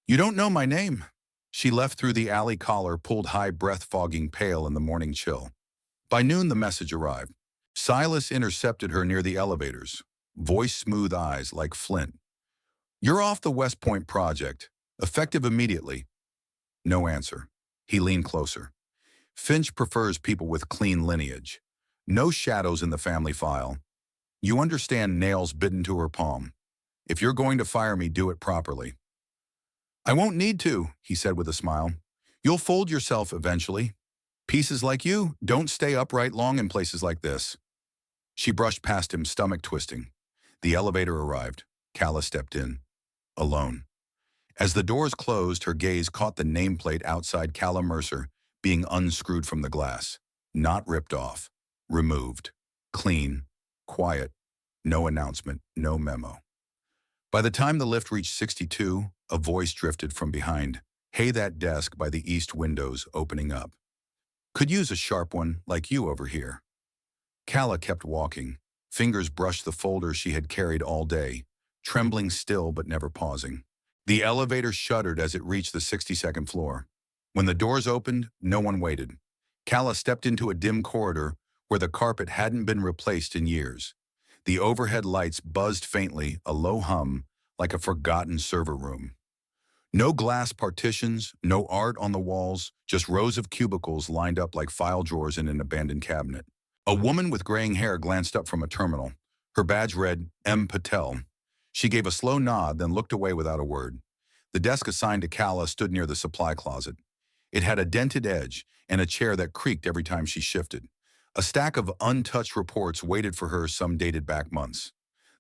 You don't know my name. She left through the alley collar, pulled high breath, fogging pale in the morning chill. By noon, the message arrived. Silas intercepted her near the elevators. Voice, smooth, eyes like flint. You're off the West Point project. Effective immediately. No answer. He leaned closer. Finch prefers people with clean lineage. No shadows in the family file. You understand, nails bitten to her palm. If you're going to fire me, do it properly. I won't need to, he said with a smile. You'll fold yourself eventually. Pieces like you don't stay upright long in places like this. She brushed past him, stomach twisting. The elevator arrived. Calla stepped in. Alone. As the doors closed, her gaze caught the nameplate outside Calla Mercer being unscrewed from the glass. Not ripped off. Removed. Clean. Quiet. No announcement. No memo. By the time the lift reached 62, a voice drifted from behind. Hey, that desk by the east windows opening up. Could use a sharp one like you over here. Calla kept walking. Fingers brushed the folder she had carried all day, trembling still but never pausing. The elevator shuddered as it reached the 62nd floor. When the doors opened, no one waited. Calla stepped into a dim corridor where the carpet hadn't been replaced in years. The overhead lights buzzed faintly, a low hum, like a forgotten server room. No glass partitions, no art on the walls, just rows of cubicles lined up like file drawers in an abandoned cabinet. A woman with graying hair glanced up from a terminal. Her badge read, M. Patel. She gave a slow nod, then looked away without a word. The desk assigned to Calla stood near the supply closet. It had a dented edge and a chair that creaked every time she shifted. A stack of untouched reports waited for her, some dated back months.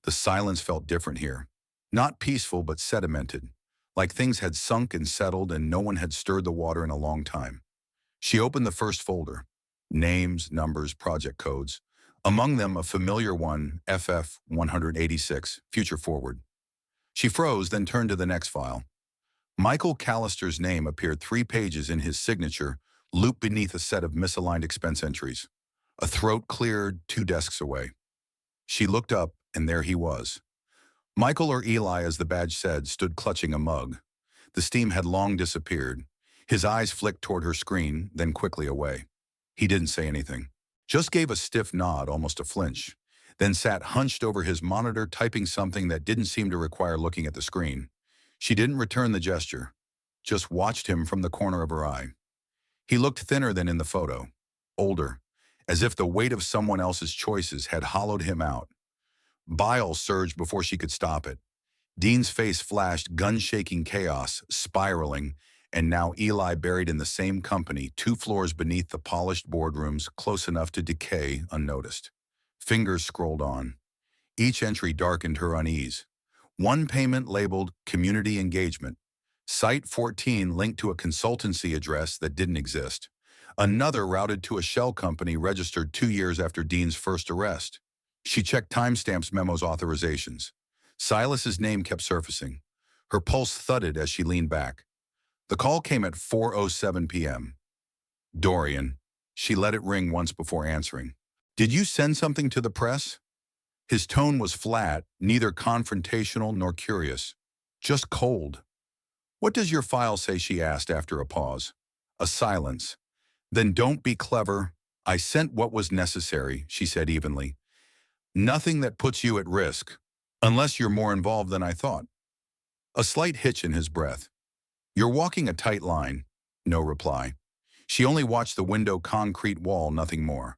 The silence felt different here. Not peaceful, but sedimented. Like things had sunk and settled and no one had stirred the water in a long time. She opened the first folder. Names, numbers, project codes. Among them, a familiar one, FF 186, Future Forward. She froze, then turned to the next file. Michael Callister's name appeared 3 pages in his signature, looped beneath a set of misaligned expense entries. A throat cleared 2 desks away. She looked up, and there he was. Michael, or Eli as the badge said, stood clutching a mug. The steam had long disappeared. His eyes flicked toward her screen, then quickly away. He didn't say anything. Just gave a stiff nod, almost a flinch, then sat hunched over his monitor typing something that didn't seem to require looking at the screen. She didn't return the gesture, just watched him from the corner of her eye. He looked thinner than in the photo, older, as if the weight of someone else's choices had hollowed him out. Bile surged before she could stop it. Dean's face flashed gun-shaking chaos, spiraling, and now Eli buried in the same company, 2 floors beneath the polished boardrooms, close enough to decay unnoticed. Fingers scrolled on. Each entry darkened her unease. One payment labeled Community Engagement. Site 14 linked to a consultancy address that didn't exist. Another routed to a shell company registered 2 years after Dean's first arrest. She checked timestamps, memos, authorizations. Silas's name kept surfacing. Her pulse thudded as she leaned back. The call came at 4:07 p.m. Dorian. She let it ring once before answering. Did you send something to the press? His tone was flat, neither confrontational nor curious. Just cold. What does your file say? She asked after a pause. A silence. Then don't be clever. I sent what was necessary, she said evenly. Nothing that puts you at risk, unless you're more involved than I thought. A slight hitch in his breath. You're walking a tight line. No reply. She only watched the window concrete wall, nothing more.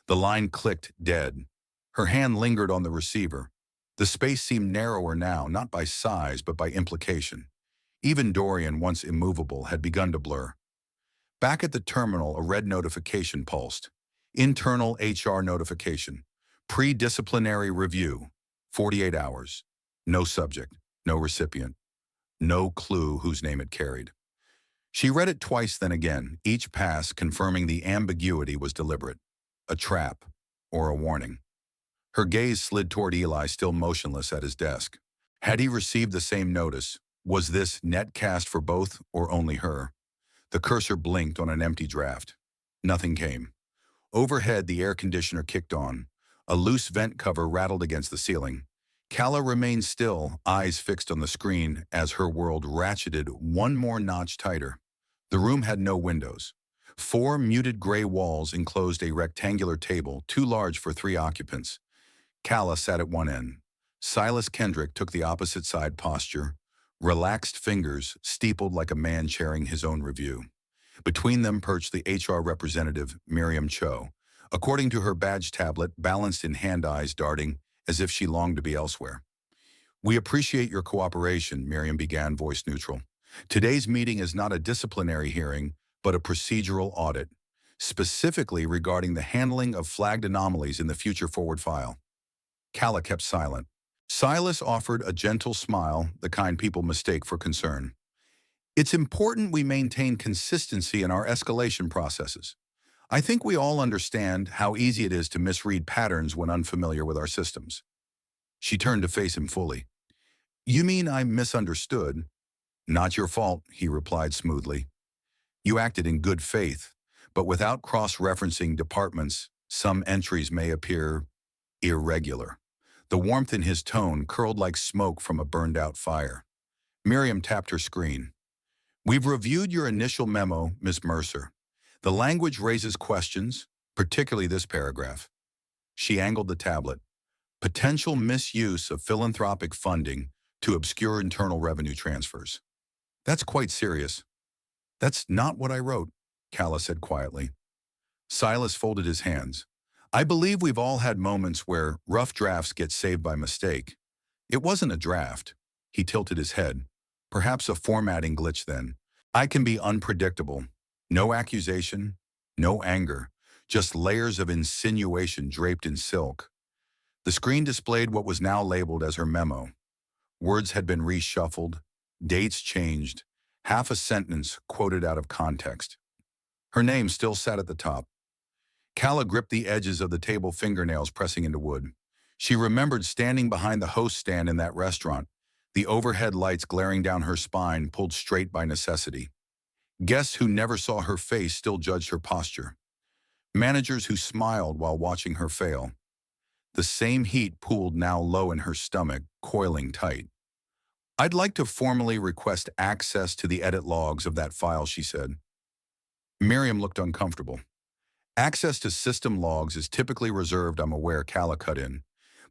The line clicked, dead. Her hand lingered on the receiver. The space seemed narrower now, not by size, but by implication. Even Dorian, once immovable, had begun to blur. Back at the terminal, a red notification pulsed. Internal HR notification. Pre-disciplinary review. 48 hours. No subject. No recipient. No clue whose name it carried. She read it twice, then again, each pass confirming the ambiguity was deliberate. A trap, or a warning. Her gaze slid toward Eli, still motionless at his desk. Had he received the same notice? Was this netcast for both, or only her? The cursor blinked on an empty draft. Nothing came. Overhead, the air conditioner kicked on. A loose vent cover rattled against the ceiling. Calla remained still, eyes fixed on the screen as her world ratcheted one more notch tighter. The room had no windows. 4 muted gray walls enclosed a rectangular table, too large for 3 occupants. Calla sat at one end. Silas Kendrick took the opposite side posture, relaxed fingers steepled like a man chairing his own review. Between them perched the HR representative, Miriam Cho, according to her badge tablet balanced in hand eyes darting as if she longed to be elsewhere. We appreciate your cooperation, Miriam began, voice neutral. Today's meeting is not a disciplinary hearing, but a procedural audit, specifically regarding the handling of flagged anomalies in the future forward file. Calla kept silent. Silas offered a gentle smile, the kind people mistake for concern. It's important we maintain consistency in our escalation processes. I think we all understand how easy it is to misread patterns when unfamiliar with our systems. She turned to face him fully. You mean I misunderstood? Not your fault, he replied smoothly. You acted in good faith, but without cross-referencing departments, some entries may appear irregular. The warmth in his tone curled like smoke from a burned-out fire. Miriam tapped her screen. We've reviewed your initial memo, Miss Mercer. The language raises questions, particularly this paragraph. She angled the tablet. Potential misuse of philanthropic funding to obscure internal revenue transfers. That's quite serious. That's not what I wrote, Calla said quietly. Silas folded his hands. I believe we've all had moments where rough drafts get saved by mistake. It wasn't a draft. He tilted his head. Perhaps a formatting glitch then. I can be unpredictable. No accusation, no anger, just layers of insinuation draped in silk. The screen displayed what was now labeled as her memo. Words had been reshuffled, dates changed, half a sentence quoted out of context. Her name still sat at the top. Calla gripped the edges of the table, fingernails pressing into wood. She remembered standing behind the host stand in that restaurant, the overhead lights glaring down her spine, pulled straight by necessity. Guests who never saw her face still judged her posture. Managers who smiled while watching her fail. The same heat pooled now low in her stomach, coiling tight. I'd like to formally request access to the edit logs of that file, she said. Miriam looked uncomfortable. Access to system logs is typically reserved, I'm aware, Calla cut in.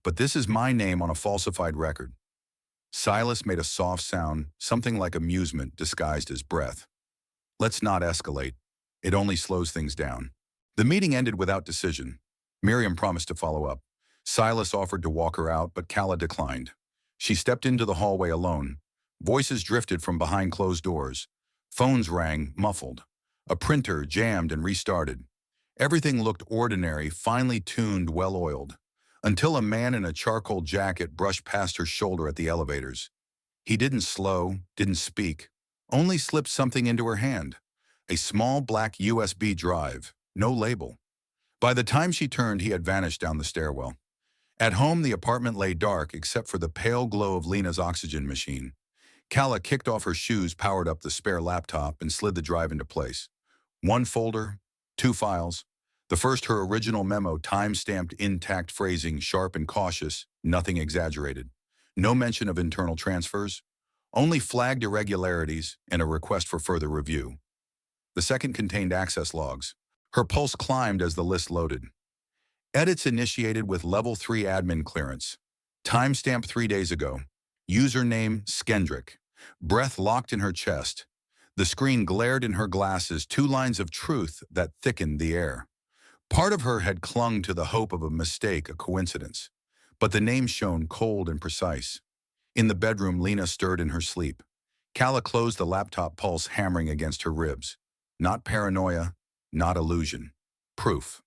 But this is my name on a falsified record. Silas made a soft sound, something like amusement disguised as breath. Let's not escalate. It only slows things down. The meeting ended without decision. Miriam promised to follow up. Silas offered to walk her out, but Calla declined. She stepped into the hallway alone. Voices drifted from behind closed doors. Phones rang, muffled. A printer jammed and restarted. Everything looked ordinary, finely tuned, well-oiled, until a man in a charcoal jacket brushed past her shoulder at the elevators. He didn't slow, didn't speak, only slipped something into her hand. A small black USB drive, no label. By the time she turned, he had vanished down the stairwell. At home, the apartment lay dark except for the pale glow of Lena's oxygen machine. Calla kicked off her shoes, powered up the spare laptop, and slid the drive into place. One folder, two files. The first, her original memo, time-stamped intact phrasing, sharp and cautious, nothing exaggerated. No mention of internal transfers, only flagged irregularities and a request for further review. The second contained access logs. Her pulse climbed as the list loaded. Edits initiated with Level 3 admin clearance. Timestamp 3 days ago. Username Skendrick. Breath locked in her chest. The screen glared in her glasses, 2 lines of truth that thickened the air. Part of her had clung to the hope of a mistake, a coincidence. But the name shone cold and precise. In the bedroom, Lena stirred in her sleep. Calla closed the laptop, pulse hammering against her ribs. Not paranoia, not illusion. Proof.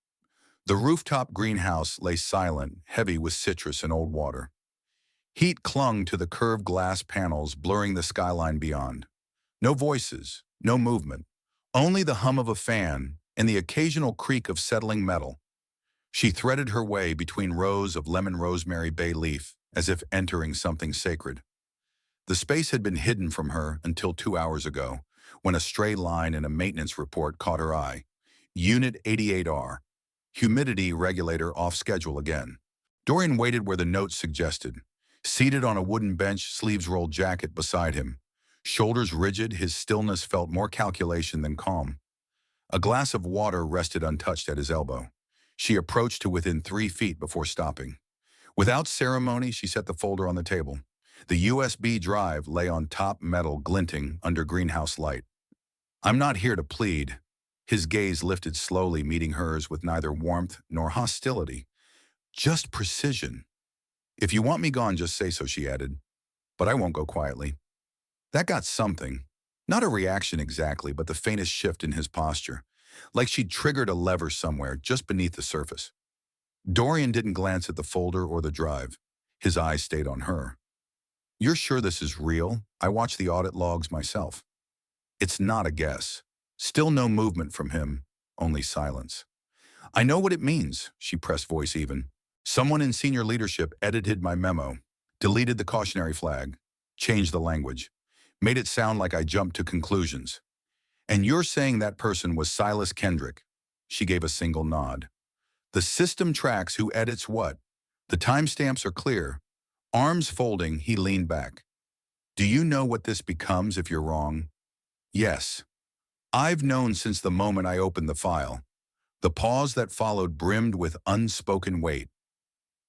The rooftop greenhouse lay silent, heavy with citrus and old water. Heat clung to the curved glass panels, blurring the skyline beyond. No voices, no movement, only the hum of a fan and the occasional creak of settling metal. She threaded her way between rows of lemon rosemary bay leaf, as if entering something sacred. The space had been hidden from her until 2 hours ago, when a stray line in a maintenance report caught her eye. Unit 88R. Humidity regulator off schedule again. Dorian waited where the notes suggested. Seated on a wooden bench, sleeves rolled jacket beside him. Shoulders rigid, his stillness felt more calculation than calm. A glass of water rested untouched at his elbow. She approached to within 3 feet before stopping. Without ceremony, she set the folder on the table. The USB drive lay on top, metal glinting under greenhouse light. I'm not here to plead. His gaze lifted slowly, meeting hers with neither warmth nor hostility. Just precision. If you want me gone, just say so, she added. But I won't go quietly. That got something. Not a reaction exactly, but the faintest shift in his posture. Like she'd triggered a lever somewhere, just beneath the surface. Dorian didn't glance at the folder or the drive. His eyes stayed on her. You're sure this is real? I watched the audit logs myself. It's not a guess. Still no movement from him, only silence. I know what it means, she pressed voice even. Someone in senior leadership edited my memo, deleted the cautionary flag, changed the language, made it sound like I jumped to conclusions. And you're saying that person was Silas Kendrick? She gave a single nod. The system tracks who edits what. The timestamps are clear. Arms folding, he leaned back. Do you know what this becomes if you're wrong? Yes. I've known since the moment I opened the file. The pause that followed brimmed with unspoken weight.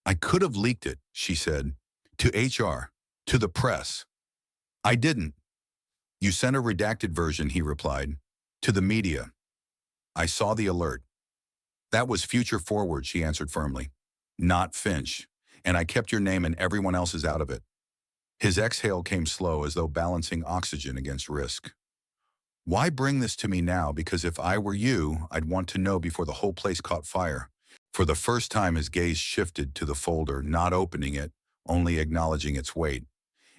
I could have leaked it, she said. To HR. To the press. I didn't. You sent a redacted version, he replied. To the media. I saw the alert. That was future forward, she answered firmly. Not Finch. And I kept your name and everyone else's out of it. His exhale came slow, as though balancing oxygen against risk. Why bring this to me now? Because if I were you, I'd want to know before the whole place caught fire. For the first time, his gaze shifted to the folder, not opening it, only acknowledging its weight.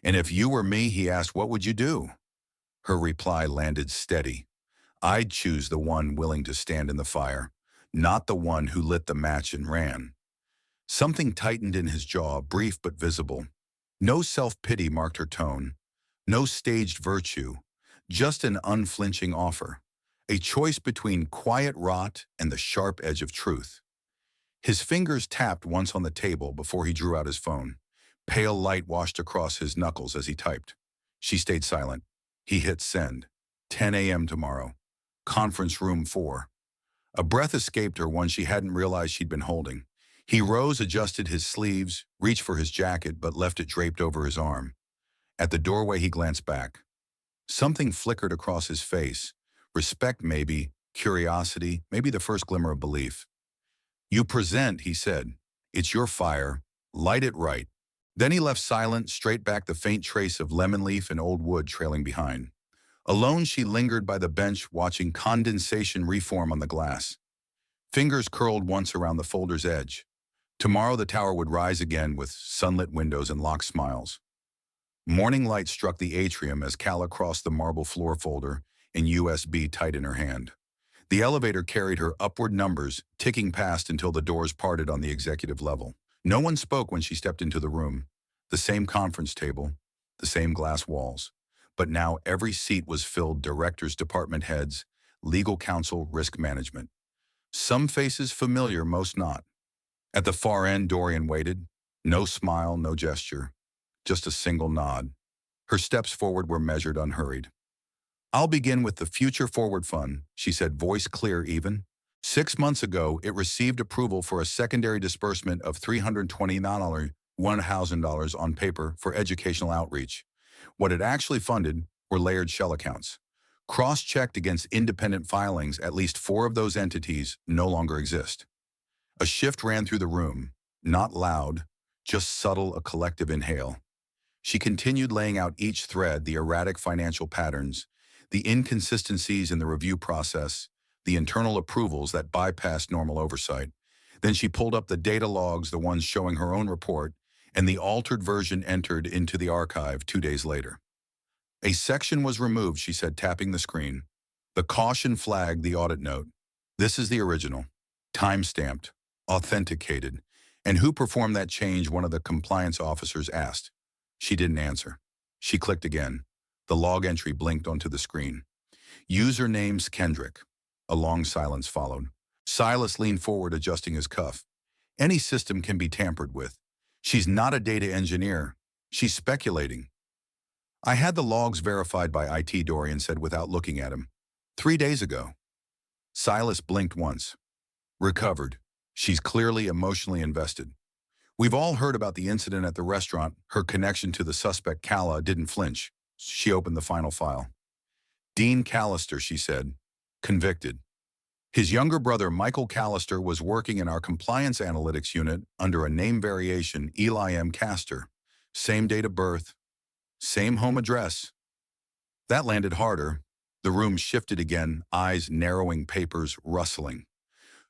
And if you were me, he asked, what would you do? Her reply landed steady. I'd choose the one willing to stand in the fire, not the one who lit the match and ran. Something tightened in his jaw, brief but visible. No self-pity marked her tone. No staged virtue. Just an unflinching offer. A choice between quiet rot and the sharp edge of truth. His fingers tapped once on the table before he drew out his phone. Pale light washed across his knuckles as he typed. She stayed silent. He hit send. 10 a.m. tomorrow. Conference room 4. A breath escaped her, one she hadn't realized she'd been holding. He rose, adjusted his sleeves, reached for his jacket, but left it draped over his arm. At the doorway, he glanced back. Something flickered across his face. Respect maybe, curiosity, maybe the first glimmer of belief. You present, he said. It's your fire. Light it right. Then he left silent, straight back, the faint trace of lemon leaf and old wood trailing behind. Alone, she lingered by the bench, watching condensation reform on the glass. Fingers curled once around the folder's edge. Tomorrow the tower would rise again with sunlit windows and locked smiles. Morning light struck the atrium as Calla crossed the marble floor folder and USB tight in her hand. The elevator carried her upward numbers, ticking past until the doors parted on the executive level. No one spoke when she stepped into the room. The same conference table, the same glass walls. But now every seat was filled, directors, department heads, legal counsel, risk management. Some faces familiar, most not. At the far end, Dorian waited. No smile, no gesture. Just a single nod. Her steps forward were measured, unhurried. I'll begin with the Future Forward Fund, she said, voice clear even. 6 months ago, it received approval for a secondary disbursement of $320, $1,000 on paper for educational outreach. What it actually funded were layered shell accounts. Cross-checked against independent filings, at least 4 of those entities no longer exist. A shift ran through the room, not loud, just subtle, a collective inhale. She continued, laying out each thread, the erratic financial patterns, the inconsistencies in the review process, the internal approvals that bypassed normal oversight. Then she pulled up the data logs, the ones showing her own report, and the altered version entered into the archive 2 days later. A section was removed, she said, tapping the screen. The caution flagged the audit note. This is the original, time-stamped, authenticated. And who performed that change? One of the compliance officers asked. She didn't answer. She clicked again. The log entry blinked onto the screen. Username's Kendrick. A long silence followed. Silas leaned forward, adjusting his cuff. Any system can be tampered with. She's not a data engineer. She's speculating. I had the logs verified by IT, Dorian said without looking at him. 3 days ago. Silas blinked once. Recovered. She's clearly emotionally invested. We've all heard about the incident at the restaurant. Her connection to the suspect, Calla, didn't flinch. She opened the final file. Dean Callister, she said. Convicted. His younger brother, Michael Callister, was working in our compliance analytics unit under a name variation, Eli M. Castor. Same date of birth, same home address. That landed harder. The room shifted again, eyes narrowing, papers rustling.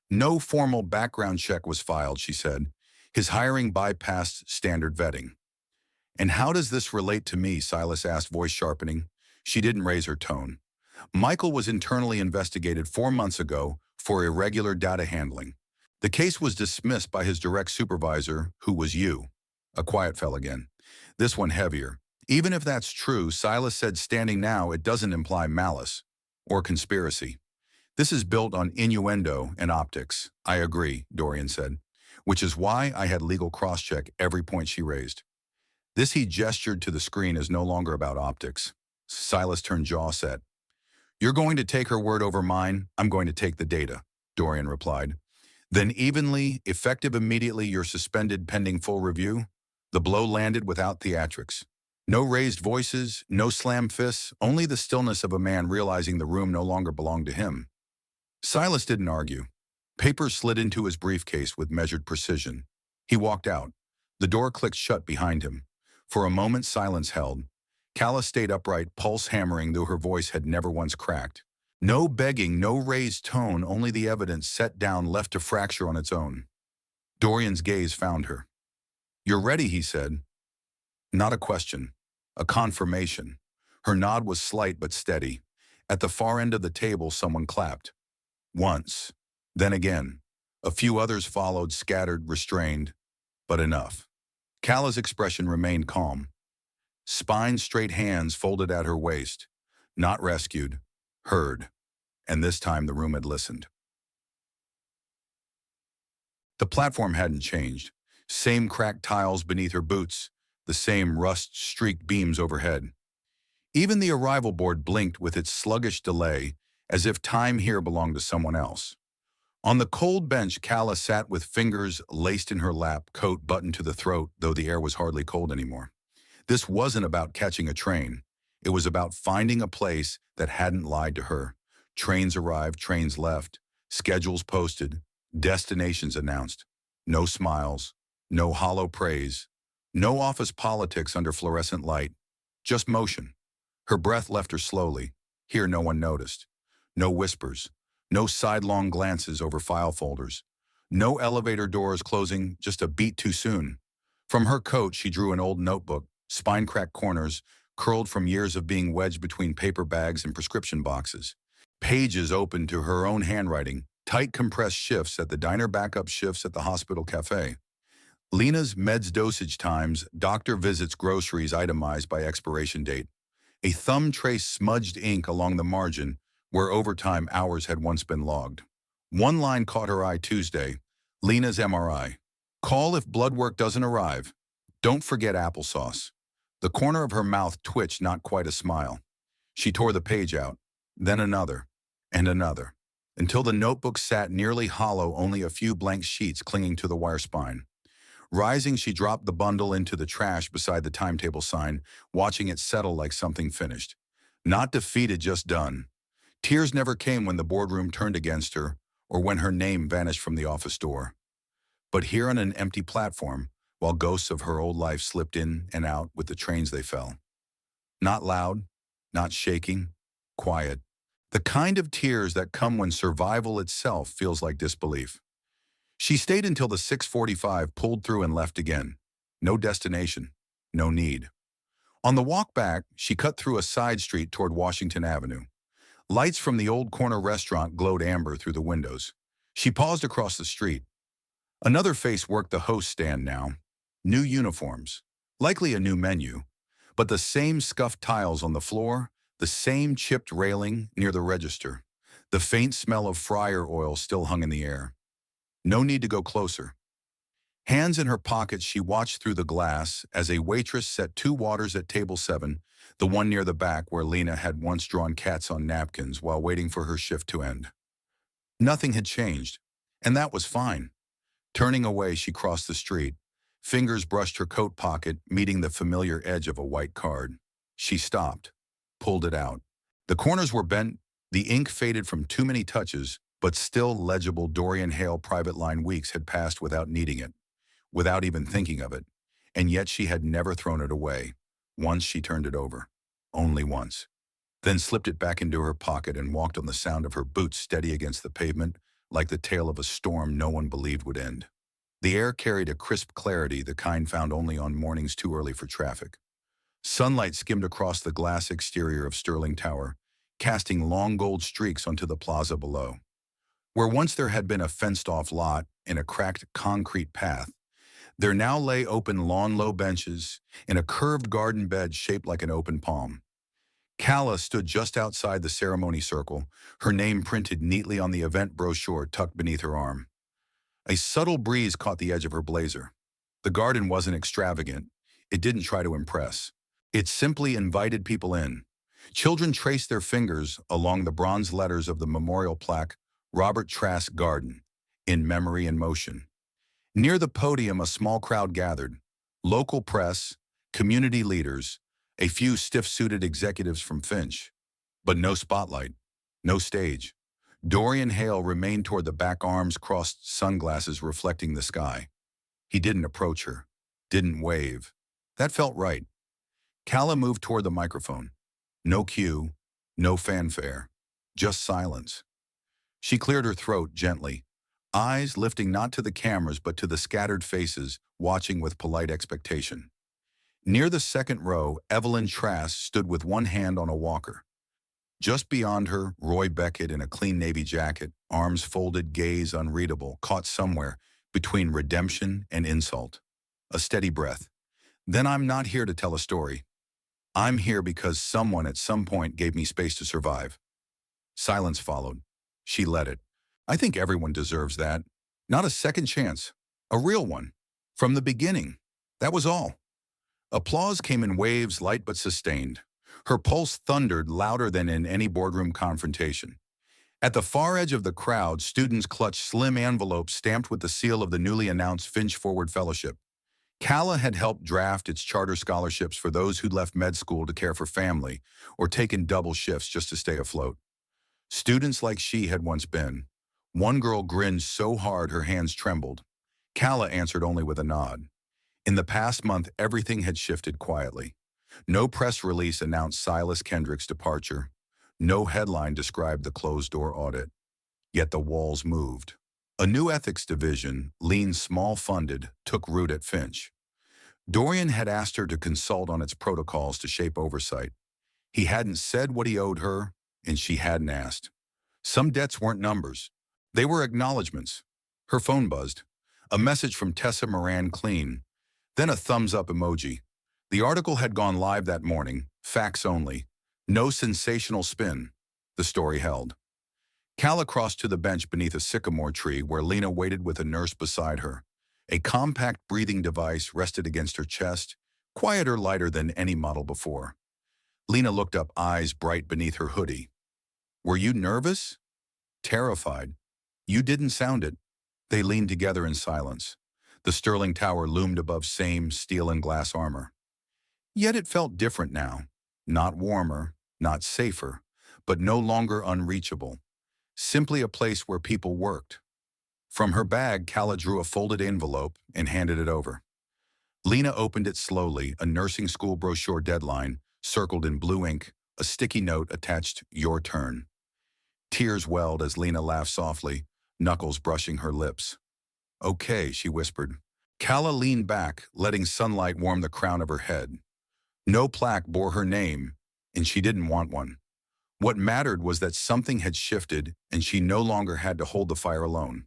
No formal background check was filed, she said. His hiring bypassed standard vetting. And how does this relate to me? Silas asked, voice sharpening. She didn't raise her tone. Michael was internally investigated 4 months ago for irregular data handling. The case was dismissed by his direct supervisor, who was you. A quiet fell again. This one heavier. Even if that's true, Silas said, standing now, it doesn't imply malice or conspiracy. This is built on innuendo and optics. I agree, Dorian said, which is why I had legal cross-check every point she raised. This, he gestured to the screen, is no longer about optics. Silas turned jaw set. You're going to take her word over mine. I'm going to take the data, Dorian replied. Then evenly, effective immediately, you're suspended pending full review. The blow landed without theatrics. No raised voices, no slam fists, only the stillness of a man realizing the room no longer belonged to him. Silas didn't argue. Papers slid into his briefcase with measured precision. He walked out. The door clicked shut behind him. For a moment, silence held. Calla stayed upright, pulse hammering, though her voice had never once cracked. No begging, no raised tone, only the evidence set down, left to fracture on its own. Dorian's gaze found her. You're ready, he said. Not a question, a confirmation. Her nod was slight but steady. At the far end of the table, someone clapped. Once, then again. A few others followed, scattered, restrained, but enough. Calla's expression remained calm. Spine straight, hands folded at her waist. Not rescued, heard. And this time the room had listened. The platform hadn't changed. Same cracked tiles beneath her boots, the same rust-streaked beams overhead. Even the arrival board blinked with its sluggish delay, as if time here belonged to someone else. On the cold bench, Calla sat with fingers laced in her lap, coat buttoned to the throat, though the air was hardly cold anymore. This wasn't about catching a train. It was about finding a place that hadn't lied to her. Trains arrived, trains left, schedules posted, destinations announced. No smiles, no hollow praise, no office politics under fluorescent light, just motion. Her breath left her slowly. Here no one noticed. No whispers, no sidelong glances over file folders, no elevator doors closing just a beat too soon. From her coat, she drew an old notebook, spine-cracked corners, curled from years of being wedged between paper bags and prescription boxes. Pages open to her own handwriting, tight compressed shifts at the diner, backup shifts at the hospital cafe. Lena's meds dosage times, doctor visits, groceries itemized by expiration date. A thumb traced smudged ink along the margin where overtime hours had once been logged. One line caught her eye: Tuesday, Lena's MRI. Call if blood work doesn't arrive. Don't forget applesauce. The corner of her mouth twitched, not quite a smile. She tore the page out, then another, and another, until the notebook sat nearly hollow, only a few blank sheets clinging to the wire spine. Rising, she dropped the bundle into the trash beside the timetable sign, watching it settle like something finished. Not defeated, just done. Tears never came when the boardroom turned against her or when her name vanished from the office door. But here on an empty platform, while ghosts of her old life slipped in and out with the trains they fell. Not loud, not shaking, quiet. The kind of tears that come when survival itself feels like disbelief. She stayed until the 6:45 pulled through and left again. No destination, no need. On the walk back, she cut through a side street toward Washington Avenue. Lights from the old corner restaurant glowed amber through the windows. She paused across the street. Another face worked the host stand now. New uniforms, likely a new menu, but the same scuffed tiles on the floor, the same chipped railing near the register. The faint smell of fryer oil still hung in the air. No need to go closer. Hands in her pockets, she watched through the glass as a waitress set 2 waters at table 7, the one near the back where Lena had once drawn cats on napkins while waiting for her shift to end. Nothing had changed, and that was fine. Turning away, she crossed the street. Fingers brushed her coat pocket, meeting the familiar edge of a white card. She stopped, pulled it out. The corners were bent, the ink faded from too many touches, But still legible Dorian Hale private line weeks had passed without needing it, without even thinking of it, and yet she had never thrown it away. Once she turned it over. Only once. Then slipped it back into her pocket and walked on the sound of her boots steady against the pavement, like the tail of a storm no one believed would end. The air carried a crisp clarity, the kind found only on mornings too early for traffic. Sunlight skimmed across the glass exterior of Sterling Tower, casting long gold streaks onto the plaza below. Where once there had been a fenced-off lot and a cracked concrete path, there now lay open lawn-low benches and a curved garden bed shaped like an open palm. Calla stood just outside the ceremony circle, her name printed neatly on the event brochure tucked beneath her arm. A subtle breeze caught the edge of her blazer. The garden wasn't extravagant. It didn't try to impress. It simply invited people in. Children traced their fingers along the bronze letters of the memorial plaque, Robert Trask Garden, in memory and motion. Near the podium, a small crowd gathered. Local press, community leaders, a few stiff-suited executives from Finch. But no spotlight, no stage. Dorian Hale remained toward the back, arms crossed, sunglasses reflecting the sky. He didn't approach her, didn't wave. That felt right. Calla moved toward the microphone. No cue, no fanfare, just silence. She cleared her throat gently, eyes lifting not to the cameras but to the scattered faces, watching with polite expectation. Near the second row, Evelyn Trask stood with one hand on a walker. Just beyond her, Roy Beckett in a clean navy jacket, arms folded, gaze unreadable, caught somewhere between redemption and insult. A steady breath. Then I'm not here to tell a story. I'm here because someone at some point gave me space to survive. Silence followed. She let it. I think everyone deserves that. Not a second chance. A real one. From the beginning. That was all. Applause came in waves, light but sustained. Her pulse thundered louder than in any boardroom confrontation. At the far edge of the crowd, students clutched slim envelopes stamped with the seal of the newly announced Finch Forward Fellowship. Calla had helped draft its charter scholarships for those who'd left med school to care for family or taken double shifts just to stay afloat. Students like she had once been. One girl grinned so hard her hands trembled. Calla answered only with a nod. In the past month, everything had shifted quietly. No press release announced Silas Kendrick's departure. No headline described the closed-door audit. Yet the walls moved. A new ethics division, lean, small-funded, took root at Finch. Dorian had asked her to consult on its protocols to shape oversight. He hadn't said what he owed her, and she hadn't asked. Some debts weren't numbers. They were acknowledgments. Her phone buzzed. A message from Tessa Moran Clean. Then a thumbs-up emoji. The article had gone live that morning, facts only. No sensational spin. The story held. Calla crossed to the bench beneath a sycamore tree where Lena waited with a nurse beside her. A compact breathing device rested against her chest, quieter, lighter than any model before. Lena looked up, eyes bright beneath her hoodie. Were you nervous? Terrified. You didn't sound it. They leaned together in silence. The Sterling Tower loomed above same steel and glass armor. Yet it felt different now. Not warmer, not safer, but no longer unreachable. Simply a place where people worked. From her bag, Calla drew a folded envelope and handed it over. Lena opened it slowly, a nursing school brochure deadline, circled in blue ink, a sticky note attached, "Your turn." Tears welled as Lena laughed softly, knuckles brushing her lips. "Okay," she whispered. Calla leaned back, letting sunlight warm the crown of her head. No plaque bore her name, and she didn't want one. What mattered was that something had shifted, and she no longer had to hold the fire alone.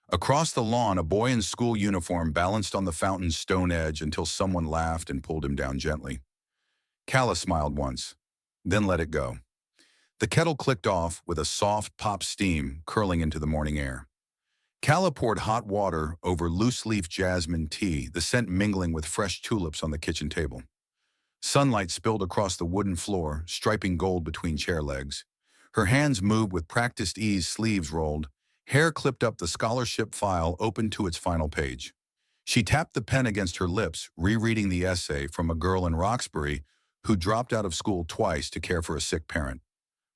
Across the lawn, a boy in school uniform balanced on the fountain's stone edge until someone laughed and pulled him down gently. Calla smiled once, then let it go. The kettle clicked off with a soft pop steam curling into the morning air. Calla poured hot water over loose-leaf jasmine tea, the scent mingling with fresh tulips on the kitchen table. Sunlight spilled across the wooden floor, striping gold between chair legs. Her hands moved with practiced ease, sleeves rolled, hair clipped up, the scholarship file open to its final page. She tapped the pen against her lips, rereading the essay from a girl in Roxbury who dropped out of school twice to care for a sick parent.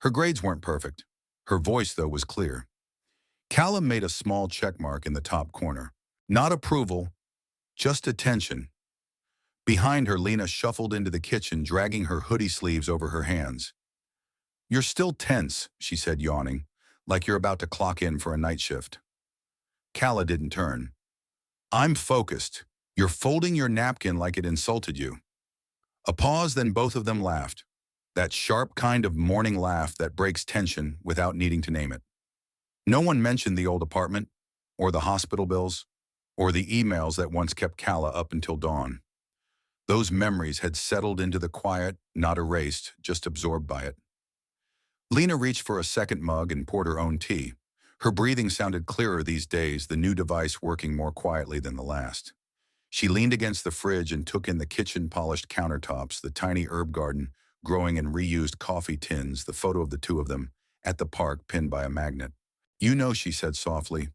Her grades weren't perfect. Her voice, though, was clear. Callum made a small check mark in the top corner. Not approval, just attention. Behind her, Lena shuffled into the kitchen, dragging her hoodie sleeves over her hands. "You're still tense," she said, yawning, "like you're about to clock in for a night shift." Calla didn't turn. "I'm focused. You're folding your napkin like it insulted you." A pause, then both of them laughed. That sharp kind of morning laugh that breaks tension without needing to name it. No one mentioned the old apartment, or the hospital bills, or the emails that once kept Calla up until dawn. Those memories had settled into the quiet, not erased, just absorbed by it. Lena reached for a second mug and poured her own tea. Her breathing sounded clearer these days, the new device working more quietly than the last. She leaned against the fridge and took in the kitchen-polished countertops, the tiny herb garden growing in reused coffee tins, the photo of the two of them at the park pinned by a magnet. "You know," she said softly,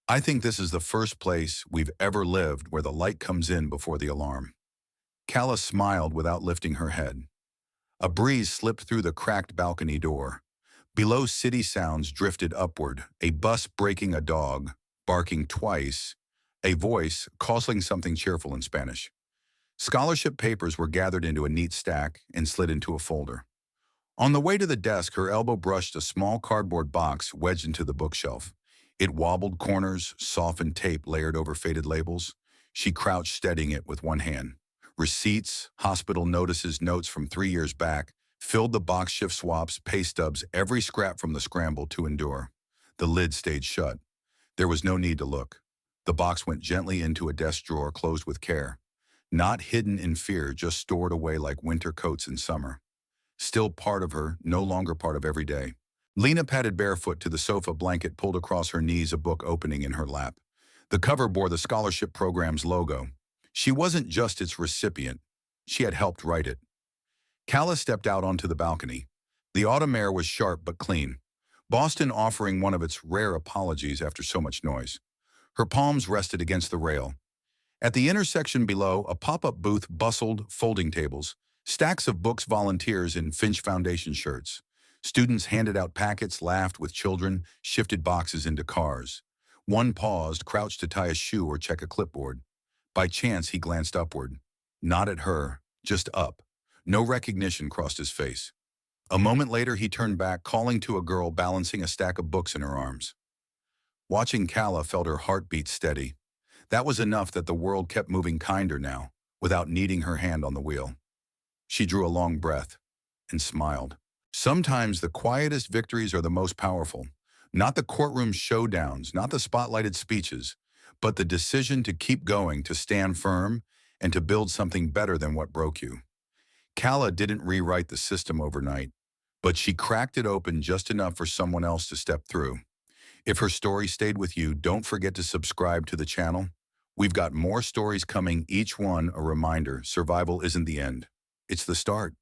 "I think this is the first place we've ever lived where the light comes in before the alarm." Calla smiled without lifting her head. A breeze slipped through the cracked balcony door. Below, city sounds drifted upward, a bus breaking a dog, barking twice, a voice calling something cheerful in Spanish. Scholarship papers were gathered into a neat stack and slid into a folder. On the way to the desk, her elbow brushed a small cardboard box wedged into the bookshelf. It wobbled corners, softened tape layered over faded labels. She crouched, steadying it with one hand. Receipts, hospital notices, notes from 3 years back filled the box, shift swaps, pay stubs, every scrap from the scramble to endure. The lid stayed shut. There was no need to look. The box went gently into a desk drawer, closed with care. Not hidden in fear, just stored away like winter coats in summer. Still part of her, no longer part of every day. Lena padded barefoot to the sofa, blanket pulled across her knees, a book opening in her lap. The cover bore the scholarship program's logo. She wasn't just its recipient. She had helped write it. Calla stepped out onto the balcony. The autumn air was sharp but clean. Boston offering one of its rare apologies after so much noise. Her palms rested against the rail. At the intersection below, a pop-up booth bustled, folding tables, stacks of books, volunteers in Finch Foundation shirts. Students handed out packets, laughed with children, shifted boxes into cars. One paused, crouched to tie a shoe or check a clipboard. By chance, he glanced upward. Not at her, just up. No recognition crossed his face. A moment later, he turned back, calling to a girl balancing a stack of books in her arms. Watching Calla felt her heartbeat steady. That was enough that the world kept moving kinder now, without needing her hand on the wheel. She drew a long breath and smiled. Sometimes the quietest victories are the most powerful. Not the courtroom showdowns, not the spotlighted speeches, but the decision to keep going, to stand firm, and to build something better than what broke you. Calla didn't rewrite the system overnight, but she cracked it open just enough for someone else to step through. If her story stayed with you, don't forget to subscribe to the channel. We've got more stories coming, each one a reminder survival isn't the end. It's the start.